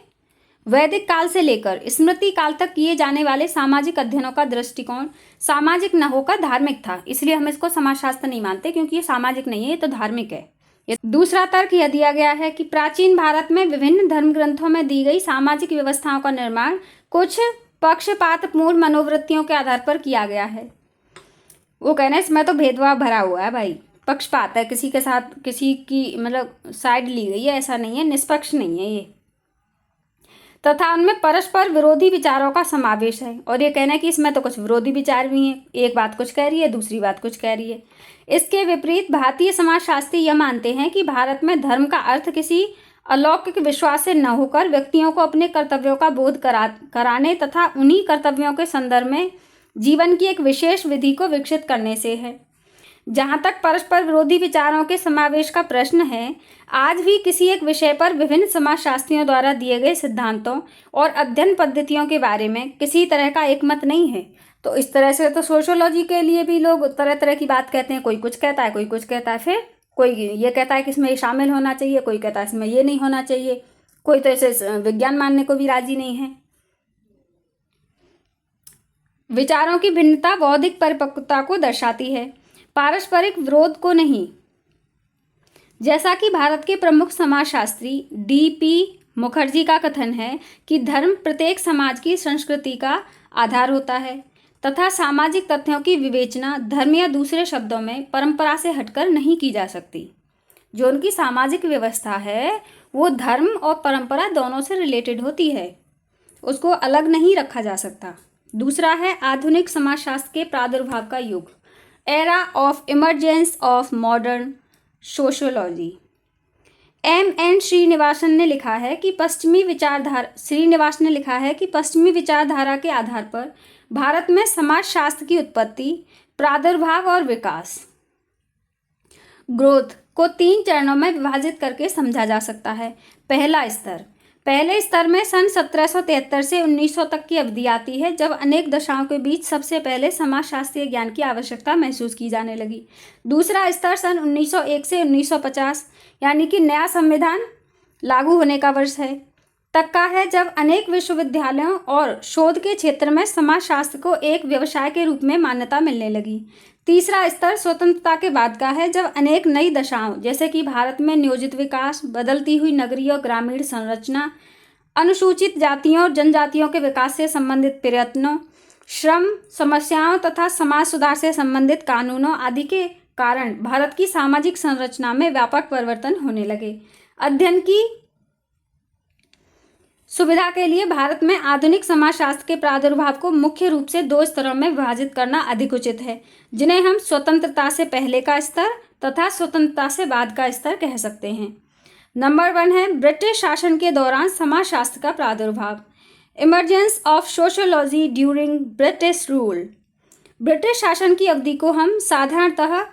वैदिक काल से लेकर स्मृति काल तक किए जाने वाले सामाजिक अध्ययनों का दृष्टिकोण सामाजिक न होकर धार्मिक था, इसलिए हम इसको समाजशास्त्र नहीं मानते क्योंकि ये सामाजिक नहीं है, ये तो धार्मिक है। दूसरा तर्क यह दिया गया है कि प्राचीन भारत में विभिन्न धर्म ग्रंथों में दी गई सामाजिक व्यवस्थाओं का निर्माण कुछ पक्षपातपूर्ण मनोवृत्तियों के आधार पर किया गया है। वो कहना है इसमें तो भेदभाव भरा हुआ है भाई, पक्षपात है, किसी के साथ किसी की मतलब साइड ली गई है, ऐसा नहीं है, निष्पक्ष नहीं है ये, तथा उनमें परस्पर विरोधी विचारों का समावेश है। और ये कहना है कि इसमें तो कुछ विरोधी विचार भी हैं, एक बात कुछ कह रही है, दूसरी बात कुछ कह रही है। इसके विपरीत भारतीय समाजशास्त्री यह मानते हैं कि भारत में धर्म का अर्थ किसी अलौकिक विश्वास से न होकर व्यक्तियों को अपने कर्तव्यों का बोध कराने तथा उन्हीं कर्तव्यों के संदर्भ में जीवन की एक विशेष विधि को विकसित करने से है। जहाँ तक परस्पर विरोधी विचारों के समावेश का प्रश्न है, आज भी किसी एक विषय पर विभिन्न समाजशास्त्रियों द्वारा दिए गए सिद्धांतों और अध्ययन पद्धतियों के बारे में किसी तरह का एक मत नहीं है। तो इस तरह से तो सोशियोलॉजी के लिए भी लोग तरह तरह की बात कहते हैं, कोई कुछ कहता है, कोई कुछ कहता है, फिर कोई ये कहता है कि इसमें ये शामिल होना चाहिए, कोई कहता है इसमें ये नहीं होना चाहिए, कोई तो इसे विज्ञान मानने को भी राजी नहीं है। विचारों की भिन्नता बौद्धिक परिपक्वता को दर्शाती है, पारस्परिक विरोध को नहीं। जैसा कि भारत के प्रमुख समाजशास्त्री D.P. मुखर्जी का कथन है कि धर्म प्रत्येक समाज की संस्कृति का आधार होता है तथा सामाजिक तथ्यों की विवेचना धर्म या दूसरे शब्दों में परंपरा से हटकर नहीं की जा सकती। जो उनकी सामाजिक व्यवस्था है वो धर्म और परंपरा दोनों से रिलेटेड होती है, उसको अलग नहीं रखा जा सकता। दूसरा है आधुनिक समाजशास्त्र के प्रादुर्भाव का युग, era of emergence of modern sociology. M.N. Srinivasan ने लिखा है कि पश्चिमी विचारधारा के आधार पर भारत में समाजशास्त्र की उत्पत्ति, प्रादुर्भाव और विकास, ग्रोथ को 3 चरणों में विभाजित करके समझा जा सकता है। पहले स्तर में सन 1773 से 1900 तक की अवधि आती है, जब अनेक दशाओं के बीच सबसे पहले समाजशास्त्रीय ज्ञान की आवश्यकता महसूस की जाने लगी। दूसरा स्तर सन 1901 से 1950 यानी कि नया संविधान लागू होने का वर्ष है तक का है, जब अनेक विश्वविद्यालयों और शोध के क्षेत्र में समाजशास्त्र को एक व्यवसाय के रूप में मान्यता मिलने लगी। तीसरा स्तर स्वतंत्रता के बाद का है, जब अनेक नई दशाओं जैसे कि भारत में नियोजित विकास, बदलती हुई नगरीय और ग्रामीण संरचना, अनुसूचित जातियों और जनजातियों के विकास से संबंधित प्रयत्नों, श्रम समस्याओं तथा समाज सुधार से संबंधित कानूनों आदि के कारण भारत की सामाजिक संरचना में व्यापक परिवर्तन होने लगे। अध्ययन की सुविधा के लिए भारत में आधुनिक समाजशास्त्र के प्रादुर्भाव को मुख्य रूप से 2 स्तरों में विभाजित करना अधिक उचित है, जिन्हें हम स्वतंत्रता से पहले का स्तर तथा स्वतंत्रता से बाद का स्तर कह सकते हैं। नंबर 1 है ब्रिटिश शासन के दौरान समाजशास्त्र का प्रादुर्भाव, emergence of sociology during British rule. British शासन की अवधि को हम साधारणतः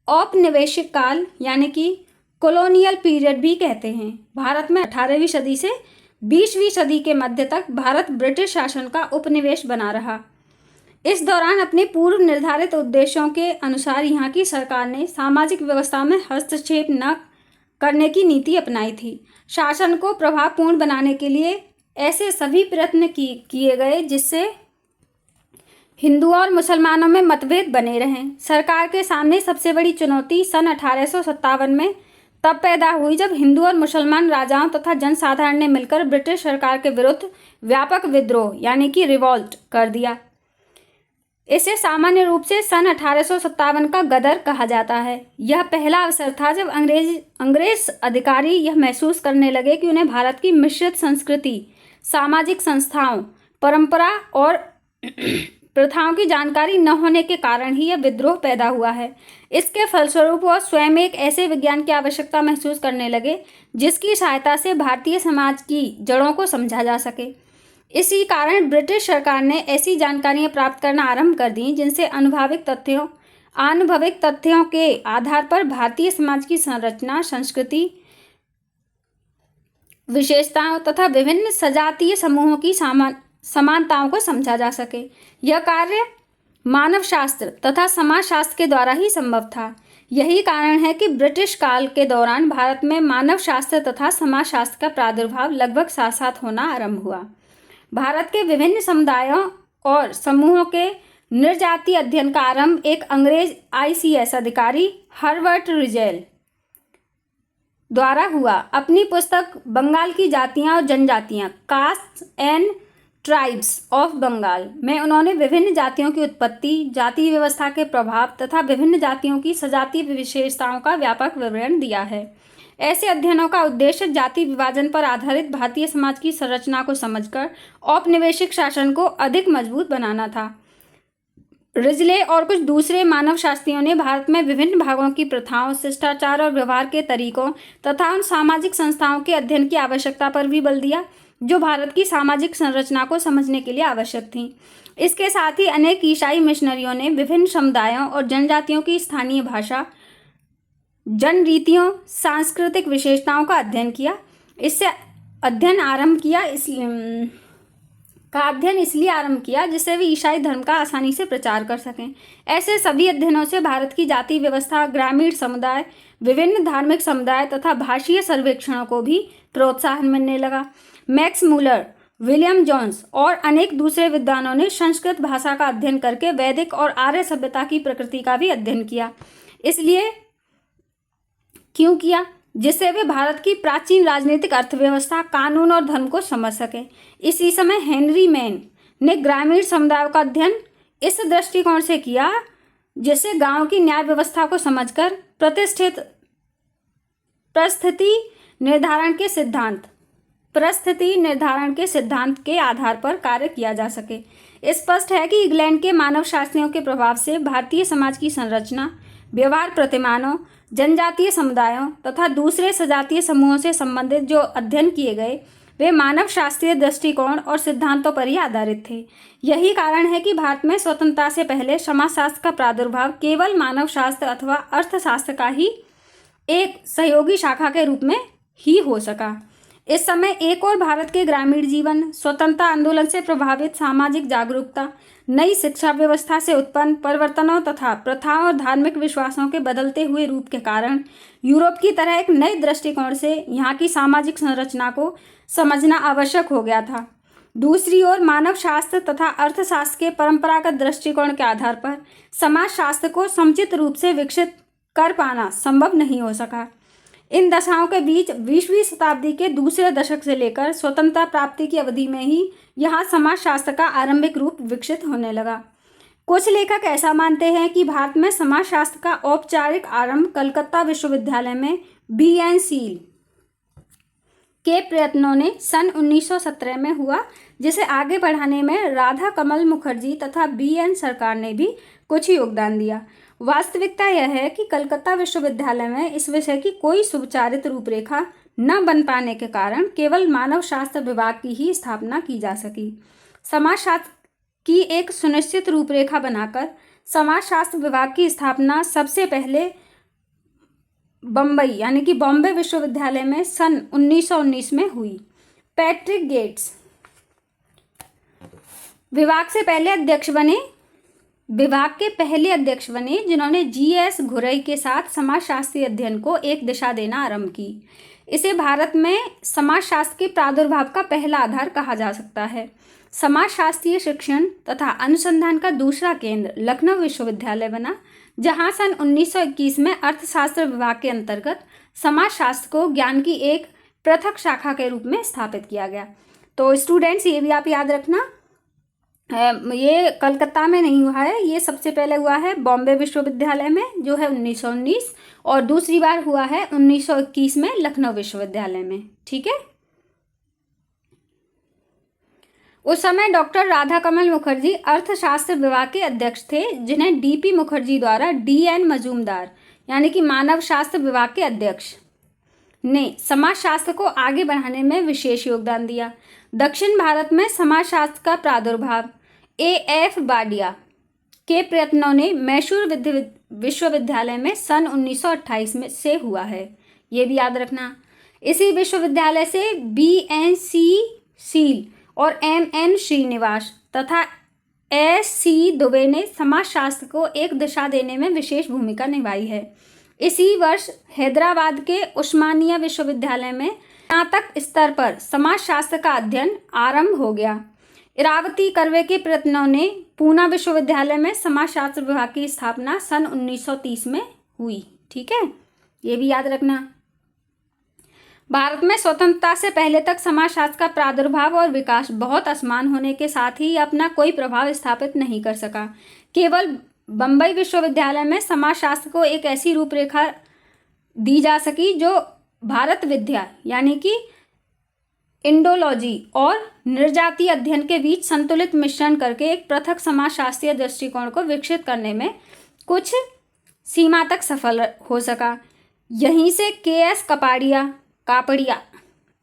औपनिवेशिक काल यानी कि कॉलोनियल पीरियड भी कहते हैं। भारत में 18वीं सदी से 20वीं सदी के मध्य तक भारत ब्रिटिश शासन का उपनिवेश बना रहा। इस दौरान अपने पूर्व निर्धारित उद्देश्यों के अनुसार यहाँ की सरकार ने सामाजिक व्यवस्था में हस्तक्षेप न करने की नीति अपनाई थी। शासन को प्रभावपूर्ण बनाने के लिए ऐसे सभी प्रयत्न किए गए जिससे हिंदुओं और मुसलमानों में मतभेद बने रहें। सरकार के सामने सबसे बड़ी चुनौती सन 1857 में तब पैदा हुई जब हिंदू और मुसलमान राजाओं तथा जनसाधारण ने मिलकर ब्रिटिश सरकार के विरुद्ध व्यापक विद्रोह यानी कि रिवॉल्ट कर दिया। इसे सामान्य रूप से सन 1857 का गदर कहा जाता है। यह पहला अवसर था जब अंग्रेज अधिकारी यह महसूस करने लगे कि उन्हें भारत की मिश्रित संस्कृति, सामाजिक संस्थाओं, परंपरा और प्रथाओं की जानकारी न होने के कारण ही यह विद्रोह पैदा हुआ है। इसके फलस्वरूप वह स्वयं एक ऐसे विज्ञान की आवश्यकता महसूस करने लगे जिसकी सहायता से भारतीय समाज की जड़ों को समझा जा सके। इसी कारण ब्रिटिश सरकार ने ऐसी जानकारियां प्राप्त करना आरंभ कर दी जिनसे आनुभविक तथ्यों के आधार पर भारतीय समाज की संरचना, संस्कृति, विशेषताओं तथा विभिन्न सजातीय समूहों की समानताओं को समझा जा सके। यह कार्य मानवशास्त्र तथा समाजशास्त्र के द्वारा ही संभव था। यही कारण है कि ब्रिटिश काल के दौरान भारत में मानवशास्त्र तथा समाजशास्त्र का प्रादुर्भाव लगभग साथ साथ होना आरंभ हुआ। भारत के विभिन्न समुदायों और समूहों के निर्जातीय अध्ययन का आरंभ एक अंग्रेज ICS अधिकारी हर्बर्ट रिजेल द्वारा हुआ। अपनी पुस्तक बंगाल की जातियां और जनजातियां, caste and tribes of Bengal में उन्होंने विभिन्न जातियों की उत्पत्ति, जाति व्यवस्था के प्रभाव तथा विभिन्न जातियों की सजातीय विशेषताओं का व्यापक विवरण दिया है। ऐसे अध्ययनों का उद्देश्य जाति विभाजन पर आधारित भारतीय समाज की संरचना को समझकर औपनिवेशिक शासन को अधिक मजबूत बनाना था। रिजले और कुछ दूसरे मानवशास्त्रियों ने भारत में विभिन्न भागों की प्रथाओं, शिष्टाचार और व्यवहार के तरीकों तथा उन सामाजिक संस्थाओं के अध्ययन की आवश्यकता पर भी बल दिया जो भारत की सामाजिक संरचना को समझने के लिए आवश्यक थीं। इसके साथ ही अनेक ईसाई मिशनरियों ने विभिन्न समुदायों और जनजातियों की स्थानीय भाषा, जनरीतियों, सांस्कृतिक विशेषताओं का अध्ययन किया। अध्ययन इसलिए आरंभ किया जिससे वे ईसाई धर्म का आसानी से प्रचार कर सकें। ऐसे सभी अध्ययनों से भारत की जाति व्यवस्था, ग्रामीण समुदाय, विभिन्न धार्मिक समुदाय तथा भाषीय सर्वेक्षणों को भी प्रोत्साहन मिलने लगा। मैक्स मूलर, विलियम जोन्स और अनेक दूसरे विद्वानों ने संस्कृत भाषा का अध्ययन करके वैदिक और आर्य सभ्यता की प्रकृति का भी अध्ययन किया। इसलिए क्यों किया? जिससे वे भारत की प्राचीन राजनीतिक, अर्थव्यवस्था, कानून और धर्म को समझ सके। इसी समय हेनरी मैन ने ग्रामीण समुदायों का अध्ययन इस दृष्टिकोण से किया जिससे गांव की न्याय व्यवस्था को समझकर परिस्थिति निर्धारण के सिद्धांत के आधार पर कार्य किया जा सके। स्पष्ट है कि इंग्लैंड के मानवशास्त्रियों के प्रभाव से भारतीय समाज की संरचना, व्यवहार प्रतिमानों, जनजातीय समुदायों तथा दूसरे सजातीय समूहों से संबंधित जो अध्ययन किए गए वे मानव शास्त्रीय दृष्टिकोण और सिद्धांतों पर ही आधारित थे। यही कारण है कि भारत में स्वतंत्रता से पहले समाजशास्त्र का प्रादुर्भाव केवल मानवशास्त्र अथवा अर्थशास्त्र का ही एक सहयोगी शाखा के रूप में ही हो सका। इस समय एक और भारत के ग्रामीण जीवन, स्वतंत्रता आंदोलन से प्रभावित सामाजिक जागरूकता, नई शिक्षा व्यवस्था से उत्पन्न परिवर्तनों तथा प्रथाओं और धार्मिक विश्वासों के बदलते हुए रूप के कारण यूरोप की तरह एक नए दृष्टिकोण से यहाँ की सामाजिक संरचना को समझना आवश्यक हो गया था। दूसरी ओर मानव शास्त्र तथा अर्थशास्त्र के परंपरागत दृष्टिकोण के आधार पर समाजशास्त्र को समुचित रूप से विकसित कर पाना संभव नहीं हो सका। इन दशाओं के बीच 20वीं शताब्दी के दूसरे दशक से लेकर स्वतंत्रता प्राप्ति की अवधि में ही यहाँ समाजशास्त्र का आरंभिक रूप विकसित होने लगा। कुछ लेखक ऐसा मानते हैं कि भारत में समाजशास्त्र का औपचारिक आरंभ कलकत्ता विश्वविद्यालय में B.N. सील के प्रयत्नों ने सन 1917 में हुआ, जिसे आगे बढ़ाने में राधा कमल मुखर्जी तथा B.N. सरकार ने भी कुछ योगदान दिया। वास्तविकता यह है कि कलकत्ता विश्वविद्यालय में इस विषय की कोई सुविचारित रूपरेखा न बन पाने के कारण केवल मानव शास्त्र विभाग की ही स्थापना की जा सकी। समाजशास्त्र की एक सुनिश्चित रूपरेखा बनाकर समाजशास्त्र विभाग की स्थापना सबसे पहले बम्बई यानी कि बॉम्बे विश्वविद्यालय में सन 1919 में हुई। पैट्रिक गेट्स विभाग से पहले अध्यक्ष बने, विभाग के पहले अध्यक्ष बने, जिन्होंने जीएस घुरई के साथ समाजशास्त्रीय अध्ययन को एक दिशा देना आरंभ की। इसे भारत में समाजशास्त्र के प्रादुर्भाव का पहला आधार कहा जा सकता है। समाजशास्त्रीय शिक्षण तथा अनुसंधान का दूसरा केंद्र लखनऊ विश्वविद्यालय बना, जहां सन 1921 में अर्थशास्त्र विभाग के अंतर्गत समाजशास्त्र को ज्ञान की एक पृथक शाखा के रूप में स्थापित किया गया। तो स्टूडेंट्स, ये भी आप याद रखना, ये कलकत्ता में नहीं हुआ है, ये सबसे पहले हुआ है बॉम्बे विश्वविद्यालय में, जो है 1919, और दूसरी बार हुआ है 1921 में लखनऊ विश्वविद्यालय में। ठीक है। उस समय डॉक्टर राधाकमल मुखर्जी अर्थशास्त्र विभाग के अध्यक्ष थे, जिन्हें डीपी मुखर्जी द्वारा डीएन मजूमदार यानी कि मानव शास्त्र विभाग के अध्यक्ष ने समाजशास्त्र को आगे बढ़ाने में विशेष योगदान दिया। दक्षिण भारत में समाजशास्त्र का प्रादुर्भाव एएफ बाडिया के प्रयत्नों ने मैसूर विश्वविद्यालय में सन 1928 में से हुआ है, ये भी याद रखना। इसी विश्वविद्यालय से बीएनसी सील और एमएन श्रीनिवास तथा एससी दुबे ने समाजशास्त्र को एक दिशा देने में विशेष भूमिका निभाई है। इसी वर्ष हैदराबाद के उस्मानिया विश्वविद्यालय में स्नातक स्तर पर समाजशास्त्र का अध्ययन आरंभ हो गया। इरावती कर्वे के प्रयत्नों ने पूना विश्वविद्यालय में समाजशास्त्र विभाग की स्थापना सन 1930 में हुई। ठीक है, ये भी याद रखना। भारत में स्वतंत्रता से पहले तक समाजशास्त्र का प्रादुर्भाव और विकास बहुत असमान होने के साथ ही अपना कोई प्रभाव स्थापित नहीं कर सका। केवल बम्बई विश्वविद्यालय में समाजशास्त्र को एक ऐसी रूपरेखा दी जा सकी जो भारत विद्या यानी कि इंडोलॉजी और निर्जातीय अध्ययन के बीच संतुलित मिश्रण करके एक पृथक समाजशास्त्रीय दृष्टिकोण को विकसित करने में कुछ सीमा तक सफल हो सका। यहीं से K S Kapadia,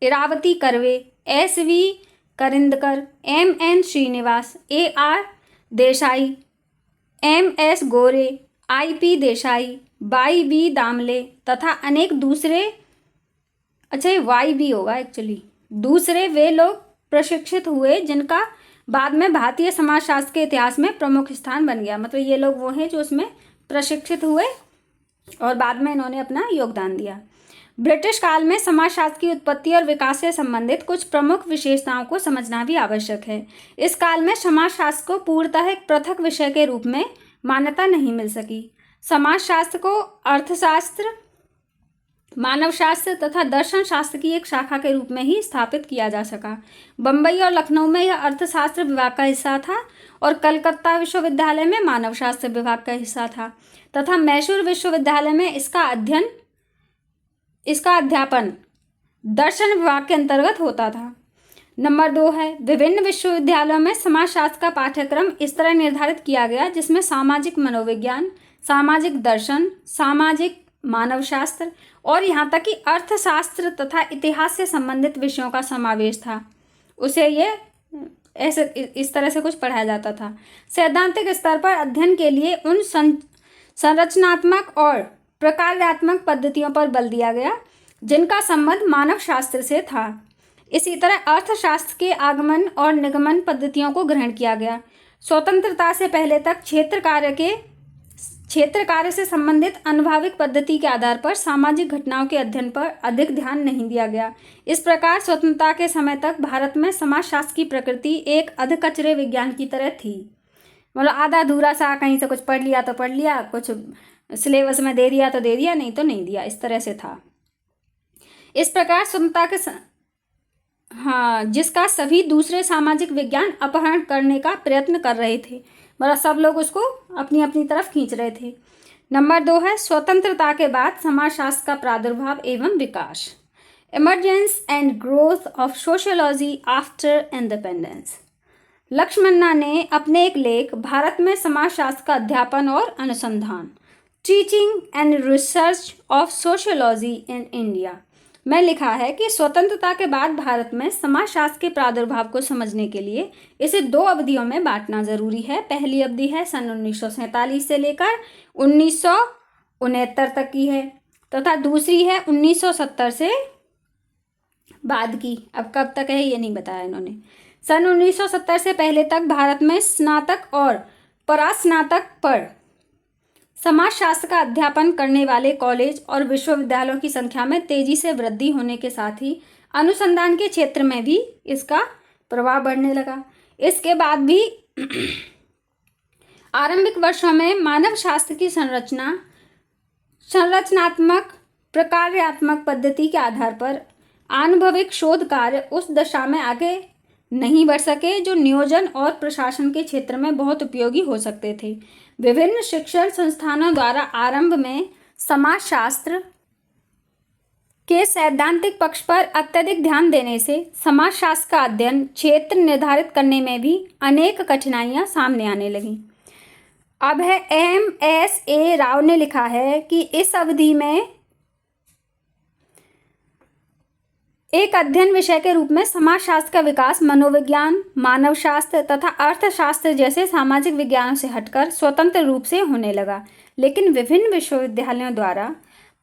Irawati Karve, S V Karandikar, M N Srinivas, A R Desai, M S Gore, I P Desai, Y B Damle तथा अनेक दूसरे, अच्छा ये वाईबी होगा एक्चुअली, दूसरे वे लोग प्रशिक्षित हुए जिनका बाद में भारतीय समाजशास्त्र के इतिहास में प्रमुख स्थान बन गया। मतलब ये लोग वो हैं जो उसमें प्रशिक्षित हुए और बाद में इन्होंने अपना योगदान दिया। ब्रिटिश काल में समाजशास्त्र की उत्पत्ति और विकास से संबंधित कुछ प्रमुख विशेषताओं को समझना भी आवश्यक है। इस काल में समाजशास्त्र को पूर्णतः एक पृथक विषय के रूप में मान्यता नहीं मिल सकी। समाजशास्त्र को अर्थशास्त्र, मानवशास्त्र तथा दर्शन शास्त्र की एक शाखा के रूप में ही स्थापित किया जा सका। बम्बई और लखनऊ में यह अर्थशास्त्र विभाग का हिस्सा था और कलकत्ता विश्वविद्यालय में मानवशास्त्र विभाग का हिस्सा था तथा मैसूर विश्वविद्यालय में इसका अध्यापन दर्शन विभाग के अंतर्गत होता था। नंबर 2 है, विभिन्न विश्वविद्यालयों में समाजशास्त्र का पाठ्यक्रम इस तरह निर्धारित किया गया जिसमें सामाजिक मनोविज्ञान, सामाजिक दर्शन, सामाजिक मानवशास्त्र और यहाँ तक कि अर्थशास्त्र तथा इतिहास से संबंधित विषयों का समावेश था। उसे ये ऐसे इस तरह से कुछ पढ़ाया जाता था। सैद्धांतिक स्तर पर अध्ययन के लिए उन संरचनात्मक और प्रकार्यात्मक पद्धतियों पर बल दिया गया जिनका संबंध मानव शास्त्र से था। इसी तरह अर्थशास्त्र के आगमन और निगमन पद्धतियों को ग्रहण किया गया। स्वतंत्रता से पहले तक क्षेत्र कार्य से संबंधित अनुभाविक पद्धति के आधार पर सामाजिक घटनाओं के अध्ययन पर अधिक ध्यान नहीं दिया गया। इस प्रकार स्वतंत्रता के समय तक भारत में समाजशास्त्र की प्रकृति एक अधकचरे विज्ञान की तरह थी। मतलब आधा अधूरा सा, कहीं से कुछ पढ़ लिया तो पढ़ लिया, कुछ सिलेबस में दे दिया तो दे दिया, नहीं तो नहीं दिया, इस तरह से था। इस प्रकार स्वतंत्रता के जिसका सभी दूसरे सामाजिक विज्ञान अपहरण करने का प्रयत्न कर रहे थे। मतलब सब लोग उसको अपनी अपनी तरफ खींच रहे थे। नंबर 2 है, स्वतंत्रता के बाद समाजशास्त्र का प्रादुर्भाव एवं विकास। Emergence and growth of sociology after independence. Lakshmana ने अपने एक लेख भारत में समाजशास्त्र का अध्यापन और अनुसंधान, teaching and research of sociology in India में लिखा है कि स्वतंत्रता के बाद भारत में समाजशास्त्र के प्रादुर्भाव को समझने के लिए इसे 2 अवधियों में बांटना जरूरी है। पहली अवधि है सन 1947 से लेकर 1969 तक की है तथा दूसरी है 1970 से बाद की। अब कब तक है ये नहीं बताया इन्होंने। सन 1970 से पहले तक भारत में स्नातक और परास्नातक पर समाजशास्त्र का अध्यापन करने वाले कॉलेज और विश्वविद्यालयों की संख्या में तेजी से वृद्धि होने के साथ ही अनुसंधान के क्षेत्र में भी इसका प्रभाव बढ़ने लगा। इसके बाद भी आरंभिक वर्षों में मानव शास्त्र की संरचनात्मक प्रकार्यात्मक पद्धति के आधार पर आनुभविक शोध कार्य उस दशा में आगे नहीं बढ़ सके जो नियोजन और प्रशासन के क्षेत्र में बहुत उपयोगी हो सकते थे। विभिन्न शिक्षण संस्थानों द्वारा आरंभ में समाजशास्त्र के सैद्धांतिक पक्ष पर अत्यधिक ध्यान देने से समाजशास्त्र का अध्ययन क्षेत्र निर्धारित करने में भी अनेक कठिनाइयां सामने आने लगीं। अब है M.S.A. राव ने लिखा है कि इस अवधि में एक अध्ययन विषय के रूप में समाजशास्त्र का विकास मनोविज्ञान, मानवशास्त्र तथा अर्थशास्त्र जैसे सामाजिक विज्ञानों से हटकर स्वतंत्र रूप से होने लगा। लेकिन विभिन्न विश्वविद्यालयों द्वारा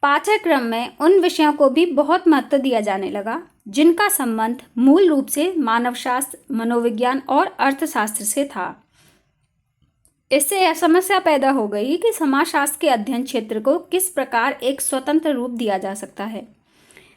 पाठ्यक्रम में उन विषयों को भी बहुत महत्व दिया जाने लगा जिनका संबंध मूल रूप से मानवशास्त्र, मनोविज्ञान और अर्थशास्त्र से था। इससे यह समस्या पैदा हो गई कि समाजशास्त्र के अध्ययन क्षेत्र को किस प्रकार एक स्वतंत्र रूप दिया जा सकता है।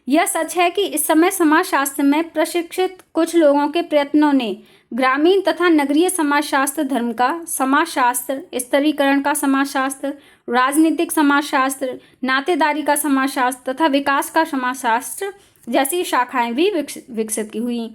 यह सच है कि इस समय समाजशास्त्र में प्रशिक्षित कुछ लोगों के प्रयत्नों ने ग्रामीण तथा नगरीय समाजशास्त्र, धर्म का समाजशास्त्र, स्तरीकरण का समाजशास्त्र, राजनीतिक समाजशास्त्र, नातेदारी का समाजशास्त्र तथा विकास का समाजशास्त्र जैसी शाखाएं भी विकसित की हुई।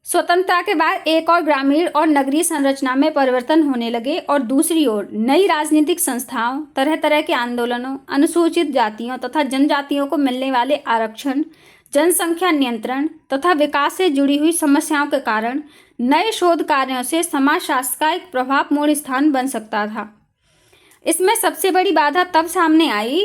स्वतंत्रता के बाद एक और ग्रामीण और नगरीय संरचना में परिवर्तन होने लगे और दूसरी ओर नई राजनीतिक संस्थाओं, तरह तरह के आंदोलनों, अनुसूचित जातियों तथा जनजातियों को मिलने वाले आरक्षण, जनसंख्या नियंत्रण तथा विकास से जुड़ी हुई समस्याओं के कारण नए शोध कार्यों से समाजशास्त्र का एक प्रभावपूर्ण स्थान बन सकता था। इसमें सबसे बड़ी बाधा तब सामने आई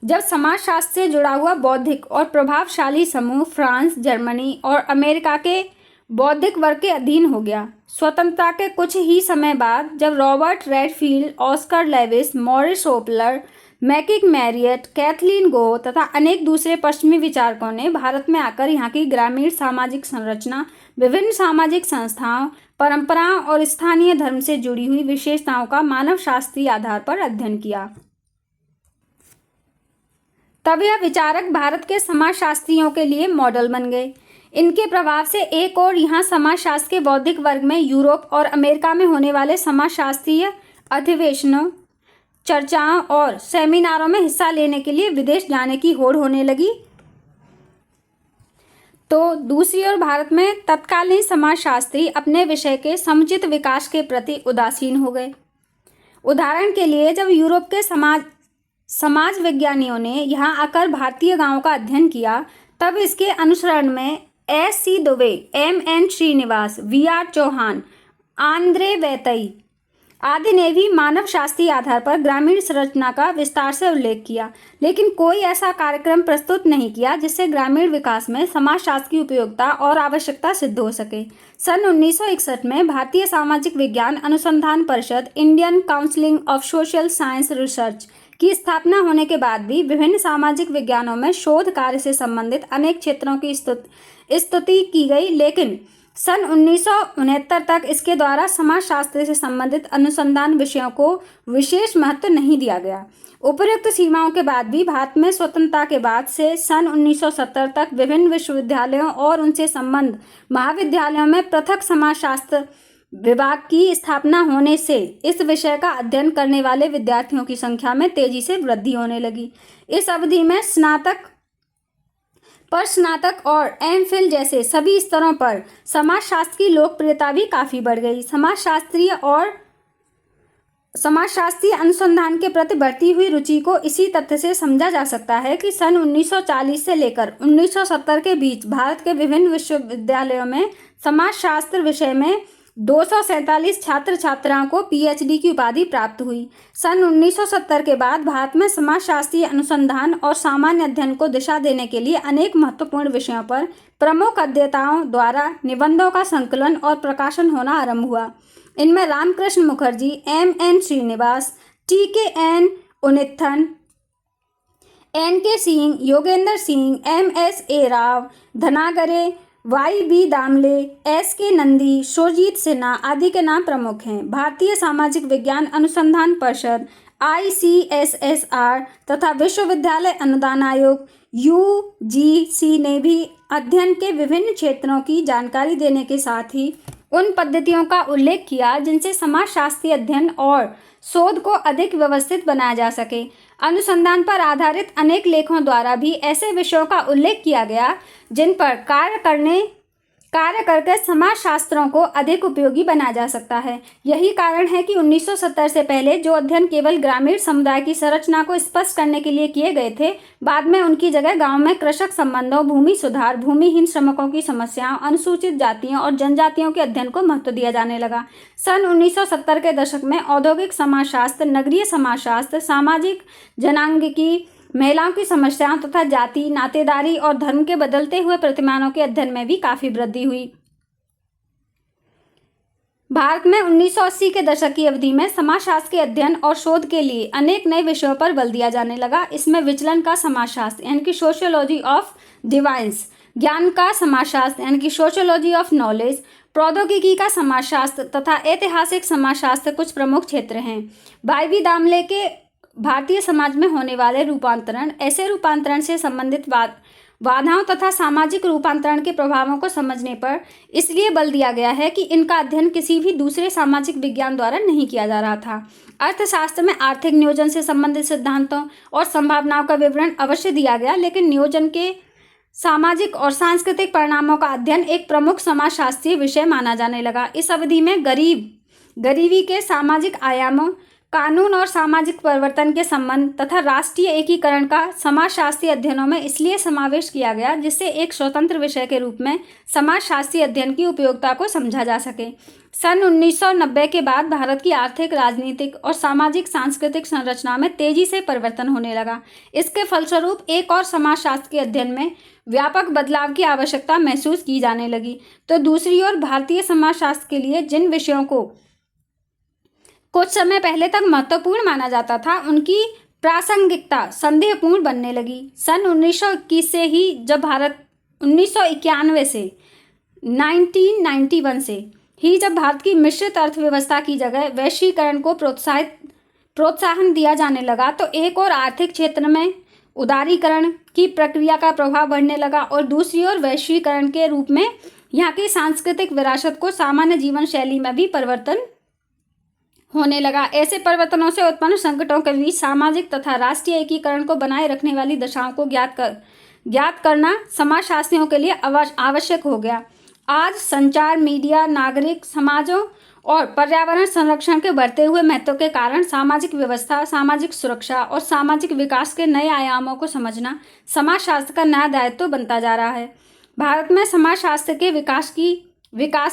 जब समाजशास्त्र से जुड़ा हुआ बौद्धिक और प्रभावशाली समूह फ्रांस, जर्मनी और अमेरिका के बौद्धिक वर्ग के अधीन हो गया। स्वतंत्रता के कुछ ही समय बाद जब Robert Redfield, Oscar Lewis, Morris Opler, McKim Marriott, Kathleen Gough तथा अनेक दूसरे पश्चिमी विचारकों ने भारत में आकर यहाँ की ग्रामीण सामाजिक संरचना, विभिन्न सामाजिक संस्थाओं, परंपराओं और स्थानीय धर्म से जुड़ी हुई विशेषताओं का मानव शास्त्रीय आधार पर अध्ययन किया, तब यह विचारक भारत के समाजशास्त्रियों के लिए मॉडल बन गए। इनके प्रभाव से एक और यहाँ समाजशास्त्र के बौद्धिक वर्ग में यूरोप और अमेरिका में होने वाले समाजशास्त्रीय अधिवेशनों, चर्चाओं और सेमिनारों में हिस्सा लेने के लिए विदेश जाने की होड़ होने लगी, तो दूसरी ओर भारत में तत्कालीन समाजशास्त्री अपने विषय के समुचित विकास के प्रति उदासीन हो गए। उदाहरण के लिए जब यूरोप के समाज विज्ञानियों ने यहाँ आकर भारतीय गांवों का अध्ययन किया, तब इसके अनुसरण में S.C. Dube, M.N. Srinivas, V.R. Chauhan, Andre वैतई आदि ने भी मानव शास्त्रीय आधार पर ग्रामीण संरचना का विस्तार से उल्लेख किया, लेकिन कोई ऐसा कार्यक्रम प्रस्तुत नहीं किया जिससे ग्रामीण विकास में समाजशास्त्र की उपयोगिता और आवश्यकता सिद्ध हो सके। सन 1961 में भारतीय सामाजिक विज्ञान अनुसंधान परिषद, Indian council of social science research की स्थापना होने के बाद भी विभिन्न सामाजिक विज्ञानों में शोध कार्य से संबंधित अनेक क्षेत्रों की स्तुति की गई, लेकिन सन 1969 तक इसके द्वारा समाजशास्त्र से संबंधित अनुसंधान विषयों को विशेष महत्व नहीं दिया गया। उपर्युक्त सीमाओं के बाद भी भारत में स्वतंत्रता के बाद से सन 1970 तक विभिन्न विश्वविद्यालयों और उनसे संबद्ध महाविद्यालयों में पृथक समाजशास्त्र विभाग की स्थापना होने से इस विषय का अध्ययन करने वाले विद्यार्थियों की संख्या में तेजी से वृद्धि होने लगी। इस अवधि में स्नातक और एमफिल जैसे सभी स्तरों पर समाजशास्त्र की लोकप्रियता भी काफ़ी बढ़ गई। समाजशास्त्रीय अनुसंधान के प्रति बढ़ती हुई रुचि को इसी तथ्य से समझा जा सकता है कि सन 1940 से लेकर 1970 के बीच भारत के विभिन्न विश्वविद्यालयों में समाजशास्त्र विषय में 247 छात्र छात्राओं को PhD की उपाधि प्राप्त हुई। सन 1970 के बाद भारत में समाजशास्त्रीय अनुसंधान और सामान्य अध्ययन को दिशा देने के लिए अनेक महत्वपूर्ण विषयों पर प्रमुख अध्येताओं द्वारा निबंधों का संकलन और प्रकाशन होना आरंभ हुआ। इनमें Ramakrishna Mukherjee, M.N. Srinivas, T.K.N. Unnithan, N.K. Singh, Yogendra Singh, M.S.A. Rao, धनागरे, Y.B. Damle, S.K. Nandi, Surjit Sinha आदि के नाम प्रमुख हैं। भारतीय सामाजिक विज्ञान अनुसंधान परिषद ICSSR तथा विश्वविद्यालय अनुदान आयोग UGC ने भी अध्ययन के विभिन्न क्षेत्रों की जानकारी देने के साथ ही उन पद्धतियों का उल्लेख किया जिनसे समाजशास्त्रीय अध्ययन और शोध को अधिक व्यवस्थित बनाया जा सके। अनुसंधान पर आधारित अनेक लेखों द्वारा भी ऐसे विषयों का उल्लेख किया गया जिन पर कार्य करके समाजशास्त्रों को अधिक उपयोगी बनाया जा सकता है। यही कारण है कि 1970 से पहले जो अध्ययन केवल ग्रामीण समुदाय की संरचना को स्पष्ट करने के लिए किए गए थे, बाद में उनकी जगह गांव में कृषक संबंधों, भूमि सुधार, भूमिहीन श्रमिकों की समस्याओं, अनुसूचित जातियों और जनजातियों के अध्ययन को महत्व दिया जाने लगा। सन 1970 के दशक में औद्योगिक समाजशास्त्र, नगरीय समाजशास्त्र, सामाजिक जनांगिकी, महिलाओं की समस्याओं तथा जाति, नातेदारी और धर्म के बदलते हुए प्रतिमानों के अध्ययन में भी काफी वृद्धि हुई। भारत में 1980 के दशक की अवधि में समाजशास्त्र के अध्ययन और शोध के लिए अनेक नए विषयों पर बल दिया जाने लगा। इसमें विचलन का समाजशास्त्र यानी कि सोशियोलॉजी ऑफ डिवाइस, ज्ञान का समाजशास्त्र यानी कि सोशियोलॉजी ऑफ नॉलेज, प्रौद्योगिकी का समाजशास्त्र तथा ऐतिहासिक समाजशास्त्र कुछ प्रमुख क्षेत्र हैं। Y.B. दामले के भारतीय समाज में होने वाले रूपांतरण, ऐसे रूपांतरण से संबंधित बाधाओं तथा सामाजिक रूपांतरण के प्रभावों को समझने पर इसलिए बल दिया गया है कि इनका अध्ययन किसी भी दूसरे सामाजिक विज्ञान द्वारा नहीं किया जा रहा था। अर्थशास्त्र में आर्थिक नियोजन से संबंधित सिद्धांतों और संभावनाओं का विवरण अवश्य दिया गया, लेकिन नियोजन के सामाजिक और सांस्कृतिक परिणामों का अध्ययन एक प्रमुख समाजशास्त्रीय विषय माना जाने लगा। इस अवधि में गरीबी के सामाजिक आयामों, कानून और सामाजिक परिवर्तन के संबंध तथा राष्ट्रीय एकीकरण का समाजशास्त्रीय अध्ययनों में इसलिए समावेश किया गया जिससे एक स्वतंत्र विषय के रूप में समाजशास्त्रीय अध्ययन की उपयोगिता को समझा जा सके। सन 1990 के बाद भारत की आर्थिक, राजनीतिक और सामाजिक सांस्कृतिक संरचना में तेजी से परिवर्तन होने लगा। इसके फलस्वरूप एक और समाजशास्त्र के अध्ययन में व्यापक बदलाव की आवश्यकता महसूस की जाने लगी। तो दूसरी ओर भारतीय समाजशास्त्र के लिए जिन विषयों को कुछ समय पहले तक महत्वपूर्ण माना जाता था, उनकी प्रासंगिकता संदेहपूर्ण बनने लगी। सन 1921 से ही जब भारत 1991 से 1991 से ही जब भारत की मिश्रित अर्थव्यवस्था की जगह वैश्वीकरण को प्रोत्साहन दिया जाने लगा, तो एक और आर्थिक क्षेत्र में उदारीकरण की प्रक्रिया का प्रभाव बढ़ने लगा और दूसरी ओर वैश्वीकरण के रूप में यहाँ की सांस्कृतिक विरासत को सामान्य जीवन शैली में भी परिवर्तन होने लगा। ऐसे परिवर्तनों से उत्पन्न संकटों के बीच सामाजिक तथा राष्ट्रीय एकीकरण को बनाए रखने वाली दशाओं को ज्ञात करना समाजशास्त्रियों के लिए आवश्यक हो गया। आज संचार, मीडिया, नागरिक समाजों और पर्यावरण संरक्षण के बढ़ते हुए महत्व के कारण सामाजिक व्यवस्था, सामाजिक सुरक्षा और सामाजिक विकास के नए आयामों को समझना समाजशास्त्र का नया दायित्व बनता जा रहा है। भारत में समाजशास्त्र के विकास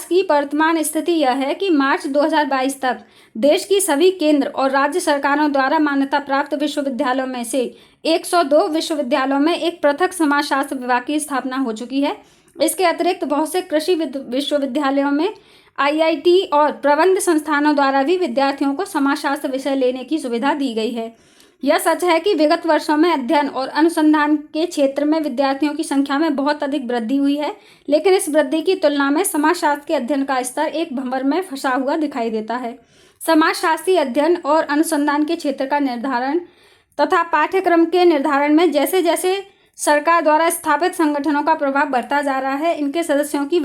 की वर्तमान स्थिति यह है कि मार्च 2022 तक देश की सभी केंद्र और राज्य सरकारों द्वारा मान्यता प्राप्त विश्वविद्यालयों में से 102 विश्वविद्यालयों में एक पृथक समाजशास्त्र विभाग की स्थापना हो चुकी है। इसके अतिरिक्त बहुत से कृषि विश्वविद्यालयों में IIT और प्रबंध संस्थानों द्वारा भी विद्यार्थियों को समाजशास्त्र विषय लेने की सुविधा दी गई है। यह सच है कि विगत वर्षों में अध्ययन और अनुसंधान के क्षेत्र में विद्यार्थियों की संख्या में बहुत अधिक वृद्धि हुई है, लेकिन इस वृद्धि की तुलना में समाजशास्त्र के अध्ययन का स्तर एक भंवर में फंसा हुआ दिखाई देता है। समाजशास्त्रीय अध्ययन और अनुसंधान के क्षेत्र का निर्धारण तथा पाठ्यक्रम के निर्धारण में जैसे जैसे सरकार द्वारा स्थापित संगठनों का प्रभाव बढ़ता जा रहा है, इनके सदस्यों की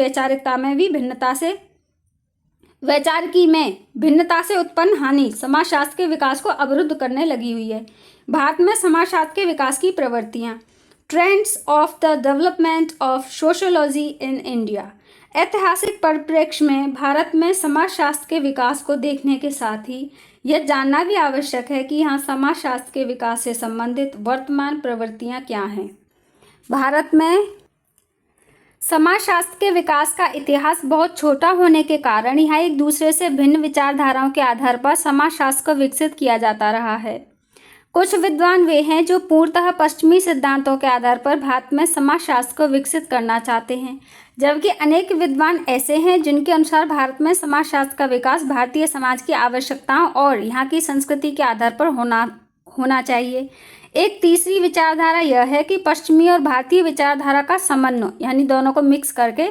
वैचारिकी में भिन्नता से उत्पन्न हानि समाजशास्त्र के विकास को अवरुद्ध करने लगी हुई है। भारत में समाजशास्त्र के विकास की प्रवृत्तियाँ, trends of the development of sociology in India. ऐतिहासिक परिप्रेक्ष्य में भारत में समाजशास्त्र के विकास को देखने के साथ ही यह जानना भी आवश्यक है कि यहाँ समाजशास्त्र के विकास से संबंधित वर्तमान प्रवृत्तियाँ क्या हैं। भारत में समाजशास्त्र के विकास का इतिहास बहुत छोटा होने के कारण यहाँ एक दूसरे से भिन्न विचारधाराओं के आधार पर समाजशास्त्र को विकसित किया जाता रहा है। कुछ विद्वान वे हैं जो पूर्णतः पश्चिमी सिद्धांतों के आधार पर भारत में समाजशास्त्र को विकसित करना चाहते हैं, जबकि अनेक विद्वान ऐसे हैं जिनके अनुसार भारत में समाजशास्त्र का विकास भारतीय समाज की आवश्यकताओं और यहाँ की संस्कृति के आधार पर होना चाहिए। एक तीसरी विचारधारा यह है कि पश्चिमी और भारतीय विचारधारा का समन्वय यानी दोनों को मिक्स करके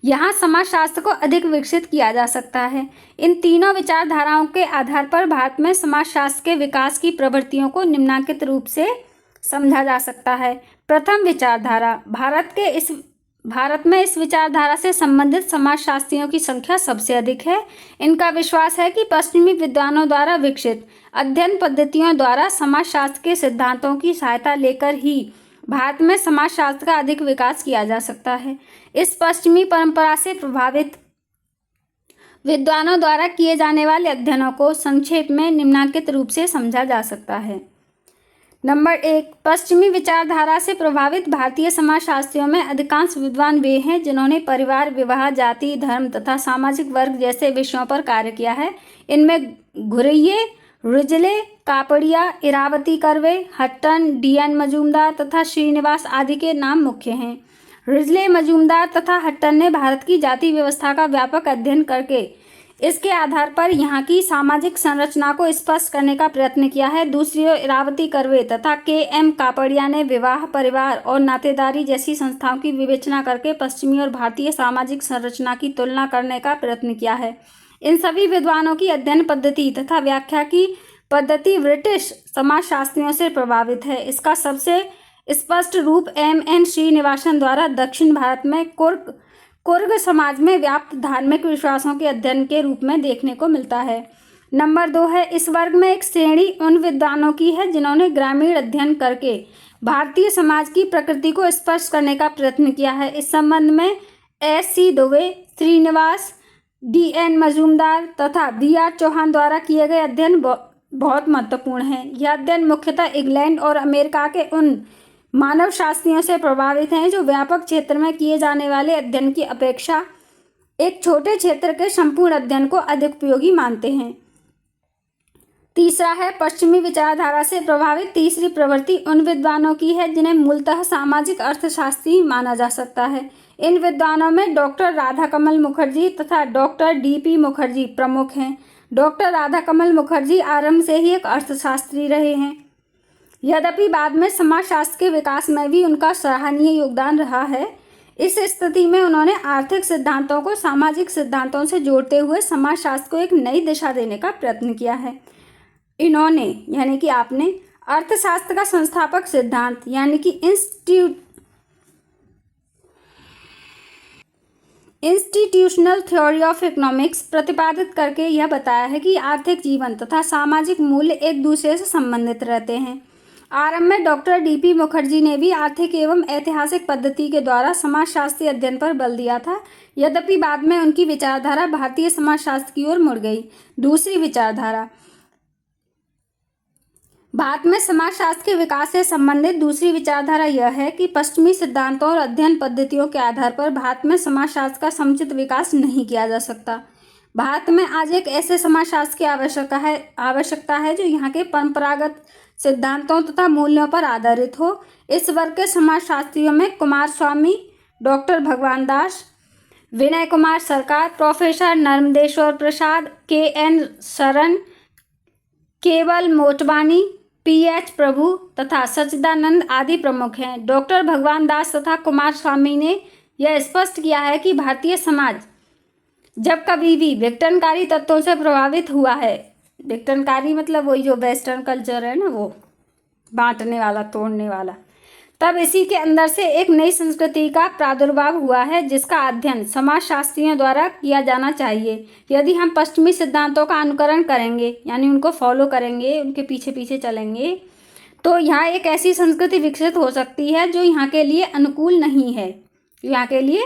यहाँ समाजशास्त्र को अधिक विकसित किया जा सकता है। इन तीनों विचारधाराओं के आधार पर भारत में समाजशास्त्र के विकास की प्रवृत्तियों को निम्नलिखित रूप से समझा जा सकता है। प्रथम विचारधारा, भारत में इस विचारधारा से संबंधित समाजशास्त्रियों की संख्या सबसे अधिक है। इनका विश्वास है कि पश्चिमी विद्वानों द्वारा विकसित अध्ययन पद्धतियों द्वारा समाजशास्त्र के सिद्धांतों की सहायता लेकर ही भारत में समाजशास्त्र का अधिक विकास किया जा सकता है। इस पश्चिमी परंपरा से प्रभावित विद्वानों द्वारा किए जाने वाले अध्ययनों को संक्षेप में निम्नलिखित रूप से समझा जा सकता है। नंबर 1, पश्चिमी विचारधारा से प्रभावित भारतीय समाजशास्त्रियों में अधिकांश विद्वान वे हैं जिन्होंने परिवार, विवाह, जाति, धर्म तथा सामाजिक वर्ग जैसे विषयों पर कार्य किया है। इनमें Ghurye, Risley, Kapadia, Irawati Karve, Hutton, D N. Majumdar तथा श्रीनिवास आदि के नाम मुख्य हैं। रिजले, मजूमदार तथा हट्टन ने भारत की जाति व्यवस्था का व्यापक अध्ययन करके इसके आधार पर यहाँ की सामाजिक संरचना को स्पष्ट करने का प्रयत्न किया है। दूसरी ओर इरावती कर्वे तथा के.एम. कापड़िया ने विवाह, परिवार और नातेदारी जैसी संस्थाओं की विवेचना करके पश्चिमी और भारतीय सामाजिक संरचना की तुलना करने का प्रयत्न किया है। इन सभी विद्वानों की अध्ययन पद्धति तथा व्याख्या की पद्धति ब्रिटिश समाजशास्त्रियों से प्रभावित है। इसका सबसे स्पष्ट रूप M.N. श्रीनिवासन द्वारा दक्षिण भारत में कुर्ग समाज में व्याप्त धार्मिक विश्वासों के अध्ययन के रूप में देखने को मिलता है। नंबर 2 है, इस वर्ग में एक श्रेणी उन विद्वानों की है जिन्होंने ग्रामीण अध्ययन करके भारतीय समाज की प्रकृति को स्पष्ट करने का प्रयत्न किया है। इस संबंध में S.C. दुबे, श्रीनिवास, D.N. मजूमदार तथा B.R. चौहान द्वारा किए गए अध्ययन बहुत महत्वपूर्ण हैं। यह अध्ययन मुख्यतः इंग्लैंड और अमेरिका के उन मानव शास्त्रियों से प्रभावित हैं जो व्यापक क्षेत्र में किए जाने वाले अध्ययन की अपेक्षा एक छोटे क्षेत्र के संपूर्ण अध्ययन को अधिक उपयोगी मानते हैं। तीसरा है, पश्चिमी विचारधारा से प्रभावित तीसरी प्रवृत्ति उन विद्वानों की है जिन्हें मूलतः सामाजिक अर्थशास्त्री माना जा सकता है। इन विद्वानों में डॉक्टर राधाकमल मुखर्जी तथा डॉक्टर D.P. मुखर्जी प्रमुख हैं। डॉक्टर राधाकमल मुखर्जी आरंभ से ही एक अर्थशास्त्री रहे हैं, यद्यपि बाद में समाजशास्त्र के विकास में भी उनका सराहनीय योगदान रहा है। इस स्थिति में उन्होंने आर्थिक सिद्धांतों को सामाजिक सिद्धांतों से जोड़ते हुए समाजशास्त्र को एक नई दिशा देने का प्रयत्न किया है। इन्होंने यानी कि आपने अर्थशास्त्र का संस्थापक सिद्धांत यानी कि इंस्टीट्यूशनल थ्योरी ऑफ इकोनॉमिक्स प्रतिपादित करके यह बताया है कि आर्थिक जीवन तथा सामाजिक मूल्य एक दूसरे से संबंधित रहते हैं। आरंभ में डॉक्टर D.P. मुखर्जी ने भी आर्थिक एवं ऐतिहासिक पद्धति के द्वारा समाजशास्त्रीय अध्ययन पर बल दिया था, यद्यपि बाद में उनकी विचारधारा भारतीय समाजशास्त्र की ओर मुड़ गई। दूसरी विचारधारा, भारत में समाजशास्त्र के विकास से संबंधित दूसरी विचारधारा यह है कि पश्चिमी सिद्धांतों और अध्ययन पद्धतियों के आधार पर भारत में समाजशास्त्र का समुचित विकास नहीं किया जा सकता। भारत में आज एक ऐसे समाजशास्त्र की आवश्यकता है जो यहाँ के परंपरागत सिद्धांतों तथा मूल्यों पर आधारित हो। इस वर्ग के समाजशास्त्रियों में कुमार स्वामी, डॉक्टर भगवान दास, विनय कुमार सरकार, प्रोफेसर नर्मदेश्वर प्रसाद, K.N. शरण, केवल मोटवानी, P.H. प्रभु तथा सच्चिदानंद आदि प्रमुख हैं। डॉक्टर भगवान दास तथा कुमार स्वामी ने यह स्पष्ट किया है कि भारतीय समाज जब कभी भी विघटनकारी तत्वों से प्रभावित हुआ है, विघटनकारी मतलब वही जो वेस्टर्न कल्चर है ना, वो बांटने वाला, तोड़ने वाला, तब इसी के अंदर से एक नई संस्कृति का प्रादुर्भाव हुआ है जिसका अध्ययन समाजशास्त्रियों द्वारा किया जाना चाहिए। यदि हम पश्चिमी सिद्धांतों का अनुकरण करेंगे यानी उनको फॉलो करेंगे, उनके पीछे पीछे चलेंगे, तो यहाँ एक ऐसी संस्कृति विकसित हो सकती है जो यहाँ के लिए अनुकूल नहीं है, यहाँ के लिए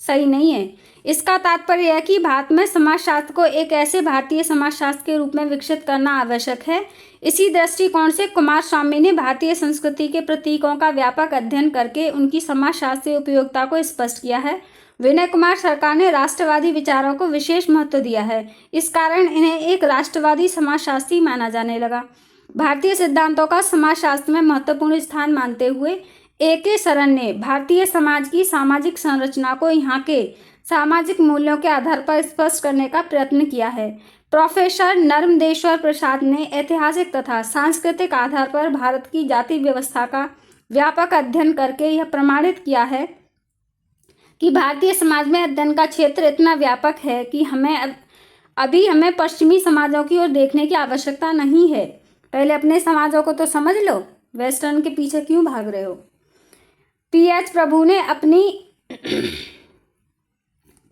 सही नहीं है। इसका तात्पर्य है कि भारत में समाजशास्त्र को एक ऐसे भारतीय समाजशास्त्र के रूप में विकसित करना आवश्यक है। इसी दृष्टिकोण से कुमार स्वामी ने भारतीय संस्कृति के प्रतीकों का व्यापक अध्ययन करके उनकी समाजशास्त्रीय उपयोगिता को स्पष्ट किया है। विनय कुमार सरकार ने राष्ट्रवादी विचारों को विशेष महत्व दिया है, इस कारण इन्हें एक राष्ट्रवादी समाजशास्त्री माना जाने लगा। भारतीय सिद्धांतों का समाजशास्त्र में महत्वपूर्ण स्थान मानते हुए A.K. शरण ने भारतीय समाज की सामाजिक संरचना को यहाँ के सामाजिक मूल्यों के आधार पर स्पष्ट करने का प्रयत्न किया है। प्रोफेसर नर्मदेश्वर प्रसाद ने ऐतिहासिक तथा सांस्कृतिक आधार पर भारत की जाति व्यवस्था का व्यापक अध्ययन करके यह प्रमाणित किया है कि भारतीय समाज में अध्ययन का क्षेत्र इतना व्यापक है कि हमें पश्चिमी समाजों की ओर देखने की आवश्यकता नहीं है। पहले अपने समाजों को तो समझ लो, वेस्टर्न के पीछे क्यों भाग रहे हो। पीएच प्रभु ने अपनी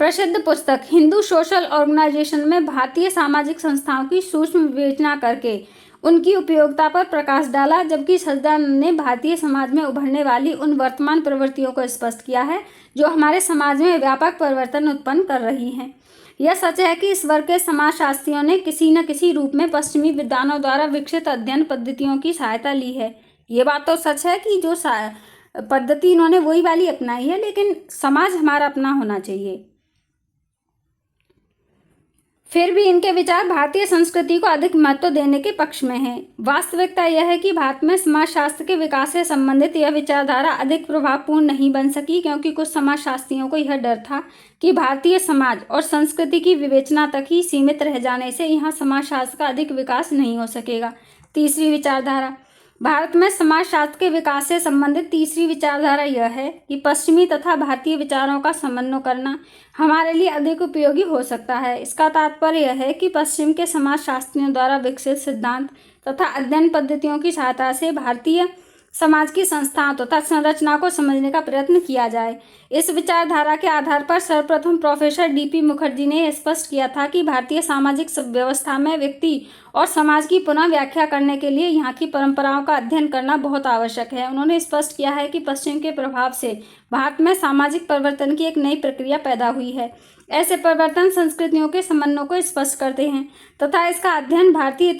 प्रसिद्ध पुस्तक हिंदू सोशल ऑर्गेनाइजेशन में भारतीय सामाजिक संस्थाओं की सूक्ष्म विवेचना करके उनकी उपयोगिता पर प्रकाश डाला, जबकि सच्चिदानंद ने भारतीय समाज में उभरने वाली उन वर्तमान प्रवृत्तियों को स्पष्ट किया है जो हमारे समाज में व्यापक परिवर्तन उत्पन्न कर रही हैं। यह सच है कि इस वर्ग के समाजशास्त्रियों ने किसी न किसी रूप में पश्चिमी विद्वानों द्वारा विकसित अध्ययन पद्धतियों की सहायता ली है। ये बात तो सच है कि जो पद्धति इन्होंने वही वाली अपनाई है, लेकिन समाज हमारा अपना होना चाहिए। फिर भी इनके विचार भारतीय संस्कृति को अधिक महत्व देने के पक्ष में हैं। वास्तविकता यह है कि भारत में समाजशास्त्र के विकास से संबंधित यह विचारधारा अधिक प्रभावपूर्ण नहीं बन सकी, क्योंकि कुछ समाजशास्त्रियों को यह डर था कि भारतीय समाज और संस्कृति की विवेचना तक ही सीमित रह जाने से यहाँ समाजशास्त्र का अधिक विकास नहीं हो सकेगा। तीसरी विचारधारा। भारत में समाजशास्त्र के विकास से संबंधित तीसरी विचारधारा यह है कि पश्चिमी तथा भारतीय विचारों का समन्वय करना हमारे लिए अधिक उपयोगी हो सकता है। इसका तात्पर्य यह है कि पश्चिम के समाजशास्त्रियों द्वारा विकसित सिद्धांत तथा अध्ययन पद्धतियों की सहायता से भारतीय समाज की संस्थाओं तथा संरचना को समझने का प्रयत्न किया जाए। इस विचारधारा के आधार पर सर्वप्रथम प्रोफेसर डीपी मुखर्जी ने स्पष्ट किया था कि भारतीय सामाजिक व्यवस्था में व्यक्ति और समाज की पुनः व्याख्या करने के लिए यहाँ की परंपराओं का अध्ययन करना बहुत आवश्यक है। उन्होंने स्पष्ट किया है कि पश्चिम के प्रभाव से भारत में सामाजिक परिवर्तन की एक नई प्रक्रिया पैदा हुई है। ऐसे परिवर्तन संस्कृतियों के समन्वय को स्पष्ट करते हैं तथा इसका अध्ययन भारतीय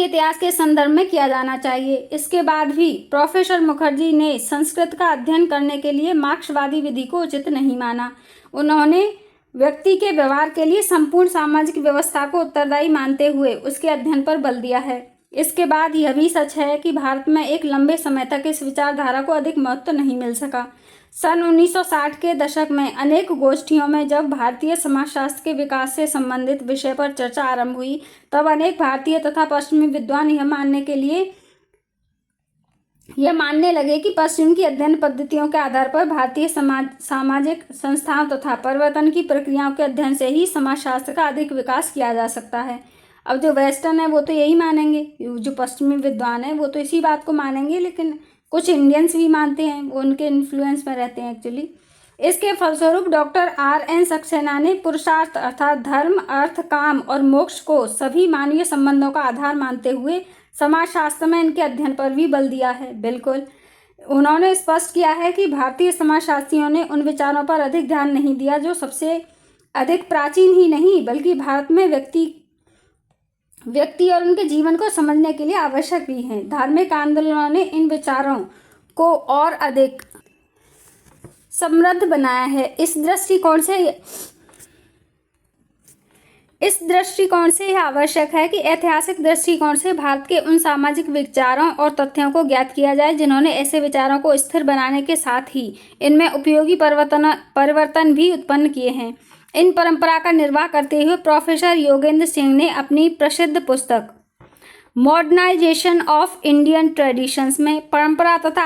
इतिहास के संदर्भ में किया जाना चाहिए। इसके बाद भी प्रोफेसर मुखर्जी ने संस्कृत का अध्ययन करने के लिए मार्क्सवादी विधि को उचित नहीं माना। उन्होंने व्यक्ति के व्यवहार के लिए संपूर्ण सामाजिक व्यवस्था को उत्तरदायी मानते हुए उसके अध्ययन पर बल दिया है। इसके बाद यह भी सच है कि भारत में एक लंबे समय तक इस विचारधारा को अधिक महत्व नहीं मिल सका। सन 1960 के दशक में अनेक गोष्ठियों में जब भारतीय समाजशास्त्र के विकास से संबंधित विषय पर चर्चा आरंभ हुई, तब अनेक भारतीय तथा पश्चिमी विद्वान यह मानने लगे कि पश्चिम की अध्ययन पद्धतियों के आधार पर भारतीय सामाजिक संस्थाओं तथा परिवर्तन की प्रक्रियाओं के अध्ययन से ही समाजशास्त्र का अधिक विकास किया जा सकता है। अब जो वेस्टर्न है वो तो यही मानेंगे, जो पश्चिमी विद्वान है वो तो इसी बात को मानेंगे, लेकिन कुछ इंडियंस भी मानते हैं, वो उनके इन्फ्लुएंस में रहते हैं एक्चुअली। इसके फलस्वरूप डॉक्टर RN सक्सेना ने पुरुषार्थ अर्थात धर्म, अर्थ, काम और मोक्ष को सभी मानवीय संबंधों का आधार मानते हुए समाजशास्त्र में इनके अध्ययन पर भी बल दिया है। बिल्कुल, उन्होंने स्पष्ट किया है कि भारतीय समाजशास्त्रियों ने उन विचारों पर अधिक ध्यान नहीं दिया जो सबसे अधिक प्राचीन ही नहीं बल्कि भारत में व्यक्ति और उनके जीवन को समझने के लिए आवश्यक भी हैं। धार्मिक आंदोलनों ने इन विचारों को और अधिक समृद्ध बनाया है। इस दृष्टिकोण से यह आवश्यक है कि ऐतिहासिक दृष्टिकोण से भारत के उन सामाजिक विचारों और तथ्यों को ज्ञात किया जाए जिन्होंने ऐसे विचारों को स्थिर बनाने के साथ ही इनमें उपयोगी परिवर्तन भी उत्पन्न किए हैं। इन परंपरा का निर्वाह करते हुए प्रोफेसर योगेंद्र सिंह ने अपनी प्रसिद्ध पुस्तक मॉडर्नाइजेशन ऑफ इंडियन ट्रेडिशंस में परंपरा तथा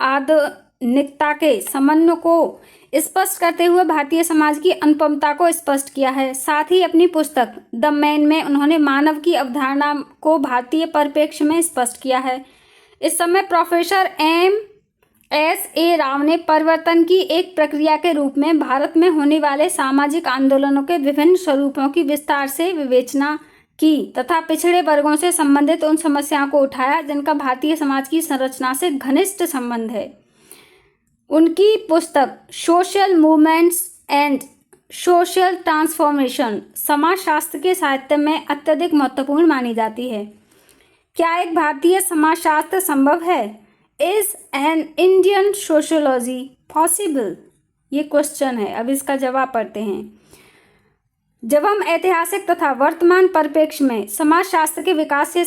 आधुनिकता के समन्वय को स्पष्ट करते हुए भारतीय समाज की अनुपमता को स्पष्ट किया है। साथ ही अपनी पुस्तक द मैन में उन्होंने मानव की अवधारणा को भारतीय परिप्रेक्ष्य में स्पष्ट किया है। इस समय प्रोफेसर MSA राव ने परिवर्तन की एक प्रक्रिया के रूप में भारत में होने वाले सामाजिक आंदोलनों के विभिन्न स्वरूपों की विस्तार से विवेचना की तथा पिछड़े वर्गों से संबंधित उन समस्याओं को उठाया जिनका भारतीय समाज की संरचना से घनिष्ठ संबंध है। उनकी पुस्तक social movements and social transformation समाजशास्त्र के साहित्य में अत्यधिक महत्वपूर्ण मानी जाती है। क्या एक भारतीय समाजशास्त्र संभव है? Is an Indian sociology possible? ये क्वेश्चन है। अब इसका जवाब पढ़ते हैं। जब हम ऐतिहासिक तथा वर्तमान परिप्रेक्ष्य में समाजशास्त्र के विकास से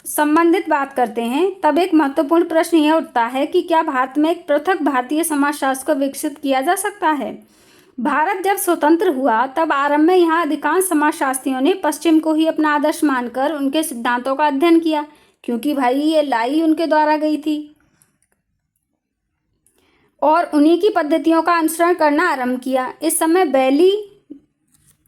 संबंधित बात करते हैं, तब एक महत्वपूर्ण प्रश्न यह उठता है कि क्या भारत में एक पृथक भारतीय समाजशास्त्र को विकसित किया जा सकता है? भारत जब स्वतंत्र हुआ तब आरंभ में यहाँ अधिकांश समाजशास्त्रियों ने पश्चिम को ही अपना आदर्श मानकर उनके सिद्धांतों का अध्ययन किया, क्योंकि भाई ये लाई उनके द्वारा गई थी और उन्हीं की पद्धतियों का अनुसरण करना आरंभ किया। इस समय बैली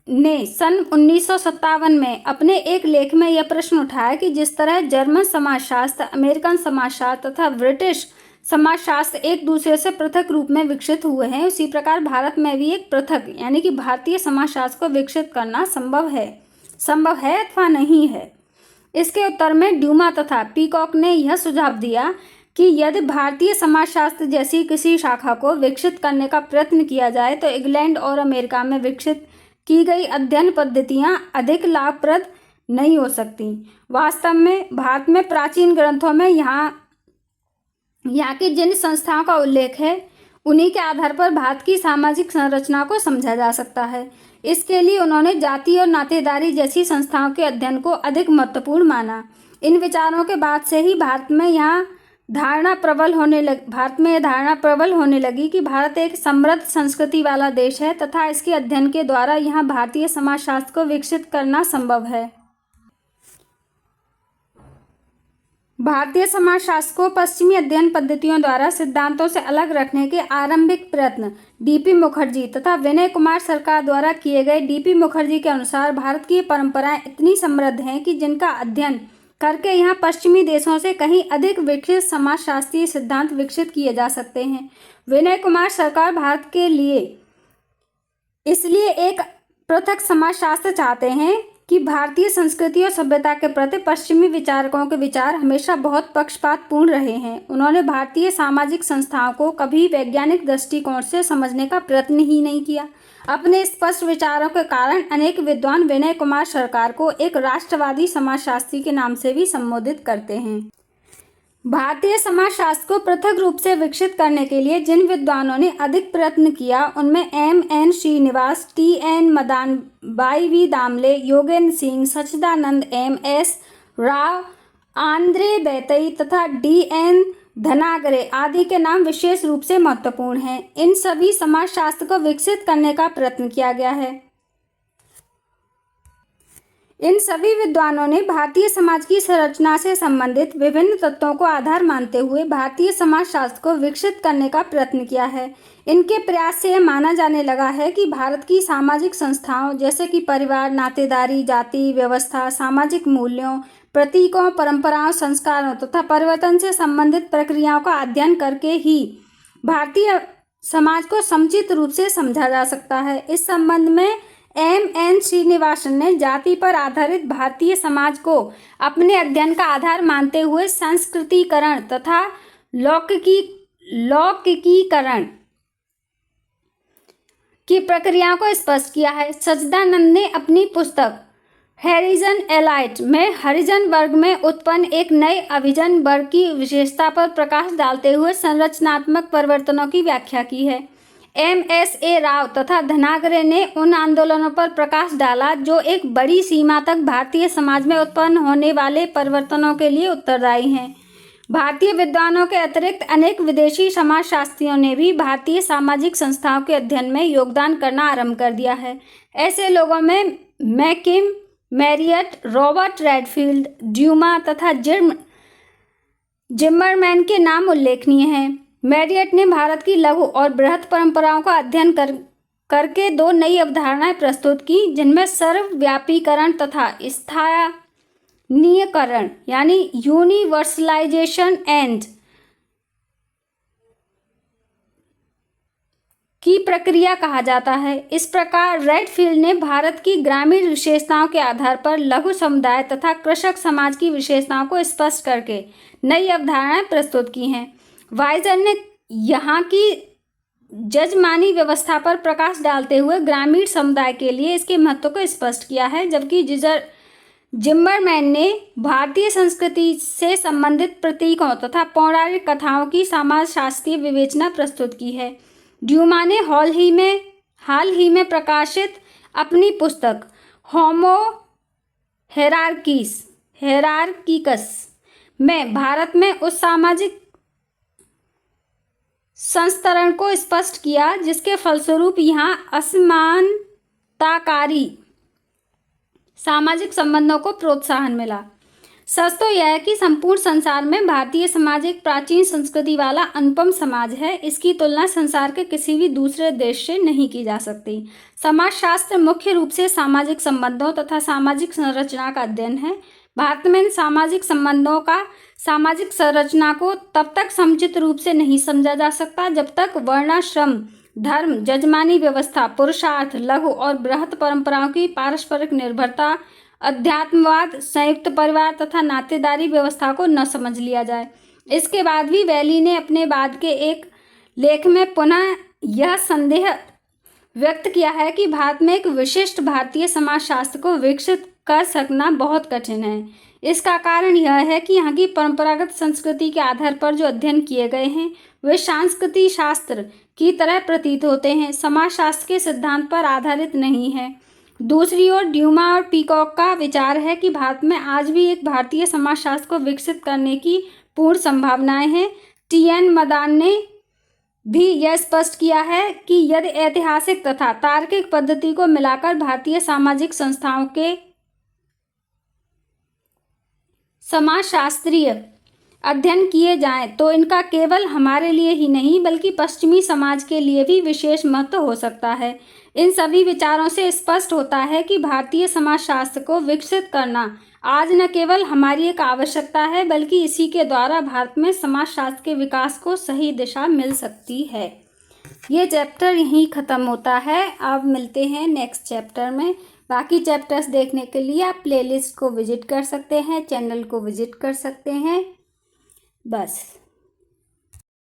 ने सन 1957 में अपने एक लेख में यह प्रश्न उठाया कि जिस तरह जर्मन समाजशास्त्र, अमेरिकन समाजशास्त्र तथा ब्रिटिश समाजशास्त्र एक दूसरे से पृथक रूप में विकसित हुए हैं, उसी प्रकार भारत में भी एक पृथक यानी कि भारतीय समाजशास्त्र को विकसित करना संभव है अथवा नहीं है। इसके उत्तर में ड्यूमा तथा पीकॉक ने यह सुझाव दिया कि यदि भारतीय समाजशास्त्र जैसी किसी शाखा को विकसित करने का प्रयत्न किया जाए तो इंग्लैंड और अमेरिका में विकसित की गई अध्ययन पद्धतियां अधिक लाभप्रद नहीं हो सकती। वास्तव में भारत में प्राचीन ग्रंथों में यहाँ की जिन संस्थाओं का उल्लेख है उन्हीं के आधार पर भारत की सामाजिक संरचना को समझा जा सकता है। इसके लिए उन्होंने जाति और नातेदारी जैसी संस्थाओं के अध्ययन को अधिक महत्वपूर्ण माना। इन विचारों के बाद से ही भारत में यह धारणा प्रबल होने लगी कि भारत एक समृद्ध संस्कृति वाला देश है तथा इसके अध्ययन के द्वारा यहाँ भारतीय समाजशास्त्र को विकसित करना संभव है। भारतीय समाजशास्त्र को पश्चिमी अध्ययन पद्धतियों द्वारा सिद्धांतों से अलग रखने के आरंभिक प्रयत्न डीपी मुखर्जी तथा विनय कुमार सरकार द्वारा किए गए। डीपी मुखर्जी के अनुसार भारत की परंपराएं इतनी समृद्ध हैं कि जिनका अध्ययन करके यहाँ पश्चिमी देशों से कहीं अधिक विकसित समाजशास्त्रीय सिद्धांत विकसित किए जा सकते हैं। विनय कुमार सरकार भारत के लिए इसलिए एक पृथक समाजशास्त्र चाहते हैं कि भारतीय संस्कृति और सभ्यता के प्रति पश्चिमी विचारकों के विचार हमेशा बहुत पक्षपातपूर्ण रहे हैं। उन्होंने भारतीय सामाजिक संस्थाओं को कभी वैज्ञानिक दृष्टिकोण से समझने का प्रयत्न ही नहीं किया। अपने स्पष्ट विचारों के कारण अनेक विद्वान विनय कुमार सरकार को एक राष्ट्रवादी समाजशास्त्री के नाम से भी संबोधित करते हैं। भारतीय समाजशास्त्र को पृथक रूप से विकसित करने के लिए जिन विद्वानों ने अधिक प्रयत्न किया उनमें M.N. Srinivas, T.N. Madan, Y.V. Damle, Yogendra Singh, Sachchidananda M.S. Rao, Andre Beteille तथा D.N. धनागरे आदि के नाम विशेष रूप से महत्वपूर्ण हैं। इन सभी समाजशास्त्र को विकसित करने का प्रयत्न किया गया है। इन सभी विद्वानों ने भारतीय समाज की संरचना से संबंधित विभिन्न तत्वों को आधार मानते हुए भारतीय समाजशास्त्र को विकसित करने का प्रयत्न किया है। इनके प्रयास से यह माना जाने लगा है कि भारत की सामाजिक संस्थाओं जैसे कि परिवार, नातेदारी, जाति व्यवस्था, सामाजिक मूल्यों, प्रतीकों, परंपराओं, संस्कारों तथा परिवर्तन से संबंधित प्रक्रियाओं का अध्ययन करके ही भारतीय समाज को समुचित रूप से समझा जा सकता है। इस संबंध में M.N. श्रीनिवासन ने जाति पर आधारित भारतीय समाज को अपने अध्ययन का आधार मानते हुए संस्कृतिकरण तथा लौकिकीकरण की प्रक्रियाओं को स्पष्ट किया है। सच्चिदानंद ने अपनी पुस्तक हरिजन एलाइट में हरिजन वर्ग में उत्पन्न एक नए अभिजन वर्ग की विशेषता पर प्रकाश डालते हुए संरचनात्मक परिवर्तनों की व्याख्या की है। M.S.A. राव तथा धनागरे ने उन आंदोलनों पर प्रकाश डाला जो एक बड़ी सीमा तक भारतीय समाज में उत्पन्न होने वाले परिवर्तनों के लिए उत्तरदायी हैं। भारतीय विद्वानों के अतिरिक्त अनेक विदेशी समाजशास्त्रियों ने भी भारतीय सामाजिक संस्थाओं के अध्ययन में योगदान करना आरंभ कर दिया है। ऐसे लोगों में मैकिम, मैरियट, रॉबर्ट रेडफील्ड, ड्यूमा तथा जिम्मरमैन के नाम उल्लेखनीय हैं। मैरियट ने भारत की लघु और बृहत परंपराओं का अध्ययन करके दो नई अवधारणाएं प्रस्तुत की, जिनमें सर्वव्यापीकरण तथा स्थानीयकरण यानी यूनिवर्सलाइजेशन एंड की प्रक्रिया कहा जाता है। इस प्रकार रेडफील्ड ने भारत की ग्रामीण विशेषताओं के आधार पर लघु समुदाय तथा कृषक समाज की विशेषताओं को स्पष्ट करके नई अवधारणाएं प्रस्तुत की हैं। वाइजर ने यहाँ की जजमानी व्यवस्था पर प्रकाश डालते हुए ग्रामीण समुदाय के लिए इसके महत्व को स्पष्ट किया है, जबकि जिम्मरमैन ने भारतीय संस्कृति से संबंधित प्रतीकों तथा पौराणिक कथाओं की समाजशास्त्रीय विवेचना प्रस्तुत की है। ड्यूमा ने हाल ही में प्रकाशित अपनी पुस्तक होमो हेरार्किकस में भारत में उस संस्तरण को स्पष्ट किया, जिसके फलस्वरूप यहाँ असमानताकारी सामाजिक संबंधों को प्रोत्साहन मिला। सच तो यह है कि संपूर्ण संसार में भारतीय समाज एक प्राचीन संस्कृति वाला अनुपम समाज है। इसकी तुलना संसार के किसी भी दूसरे देश से नहीं की जा सकती। समाजशास्त्र मुख्य रूप से सामाजिक संबंधों तथा सामाजिक संरचना का अध्ययन है। भारत में इन सामाजिक संबंधों का सामाजिक संरचना को तब तक समुचित रूप से नहीं समझा जा सकता जब तक वर्णाश्रम, धर्म, जजमानी व्यवस्था, पुरुषार्थ, लघु और बृहत परंपराओं की पारस्परिक निर्भरता, अध्यात्मवाद, संयुक्त परिवार तथा नातेदारी व्यवस्था को न समझ लिया जाए। इसके बाद भी वैली ने अपने बाद के एक लेख में पुनः यह संदेह व्यक्त किया है कि भारत में एक विशिष्ट भारतीय समाजशास्त्र को विकसित कर सकना बहुत कठिन है। इसका कारण यह है कि यहाँ की परंपरागत संस्कृति के आधार पर जो अध्ययन किए गए हैं वे संस्कृति शास्त्र की तरह प्रतीत होते हैं, समाजशास्त्र के सिद्धांत पर आधारित नहीं है। दूसरी ओर ड्यूमा और पीकॉक का विचार है कि भारत में आज भी एक भारतीय समाजशास्त्र को विकसित करने की पूर्ण संभावनाएं हैं। टी.एन. मदान ने भी यह स्पष्ट किया है कि यदि ऐतिहासिक तथा तार्किक पद्धति को मिलाकर भारतीय सामाजिक संस्थाओं के समाजशास्त्रीय अध्ययन किए जाएं तो इनका केवल हमारे लिए ही नहीं बल्कि पश्चिमी समाज के लिए भी विशेष महत्व हो सकता है। इन सभी विचारों से स्पष्ट होता है कि भारतीय समाजशास्त्र को विकसित करना आज न केवल हमारी एक आवश्यकता है बल्कि इसी के द्वारा भारत में समाजशास्त्र के विकास को सही दिशा मिल सकती है। ये चैप्टर यहीं ख़त्म होता है। अब मिलते हैं नेक्स्ट चैप्टर में। बाकी चैप्टर्स देखने के लिए आप प्लेलिस्ट को विजिट कर सकते हैं, चैनल को विजिट कर सकते हैं। बस।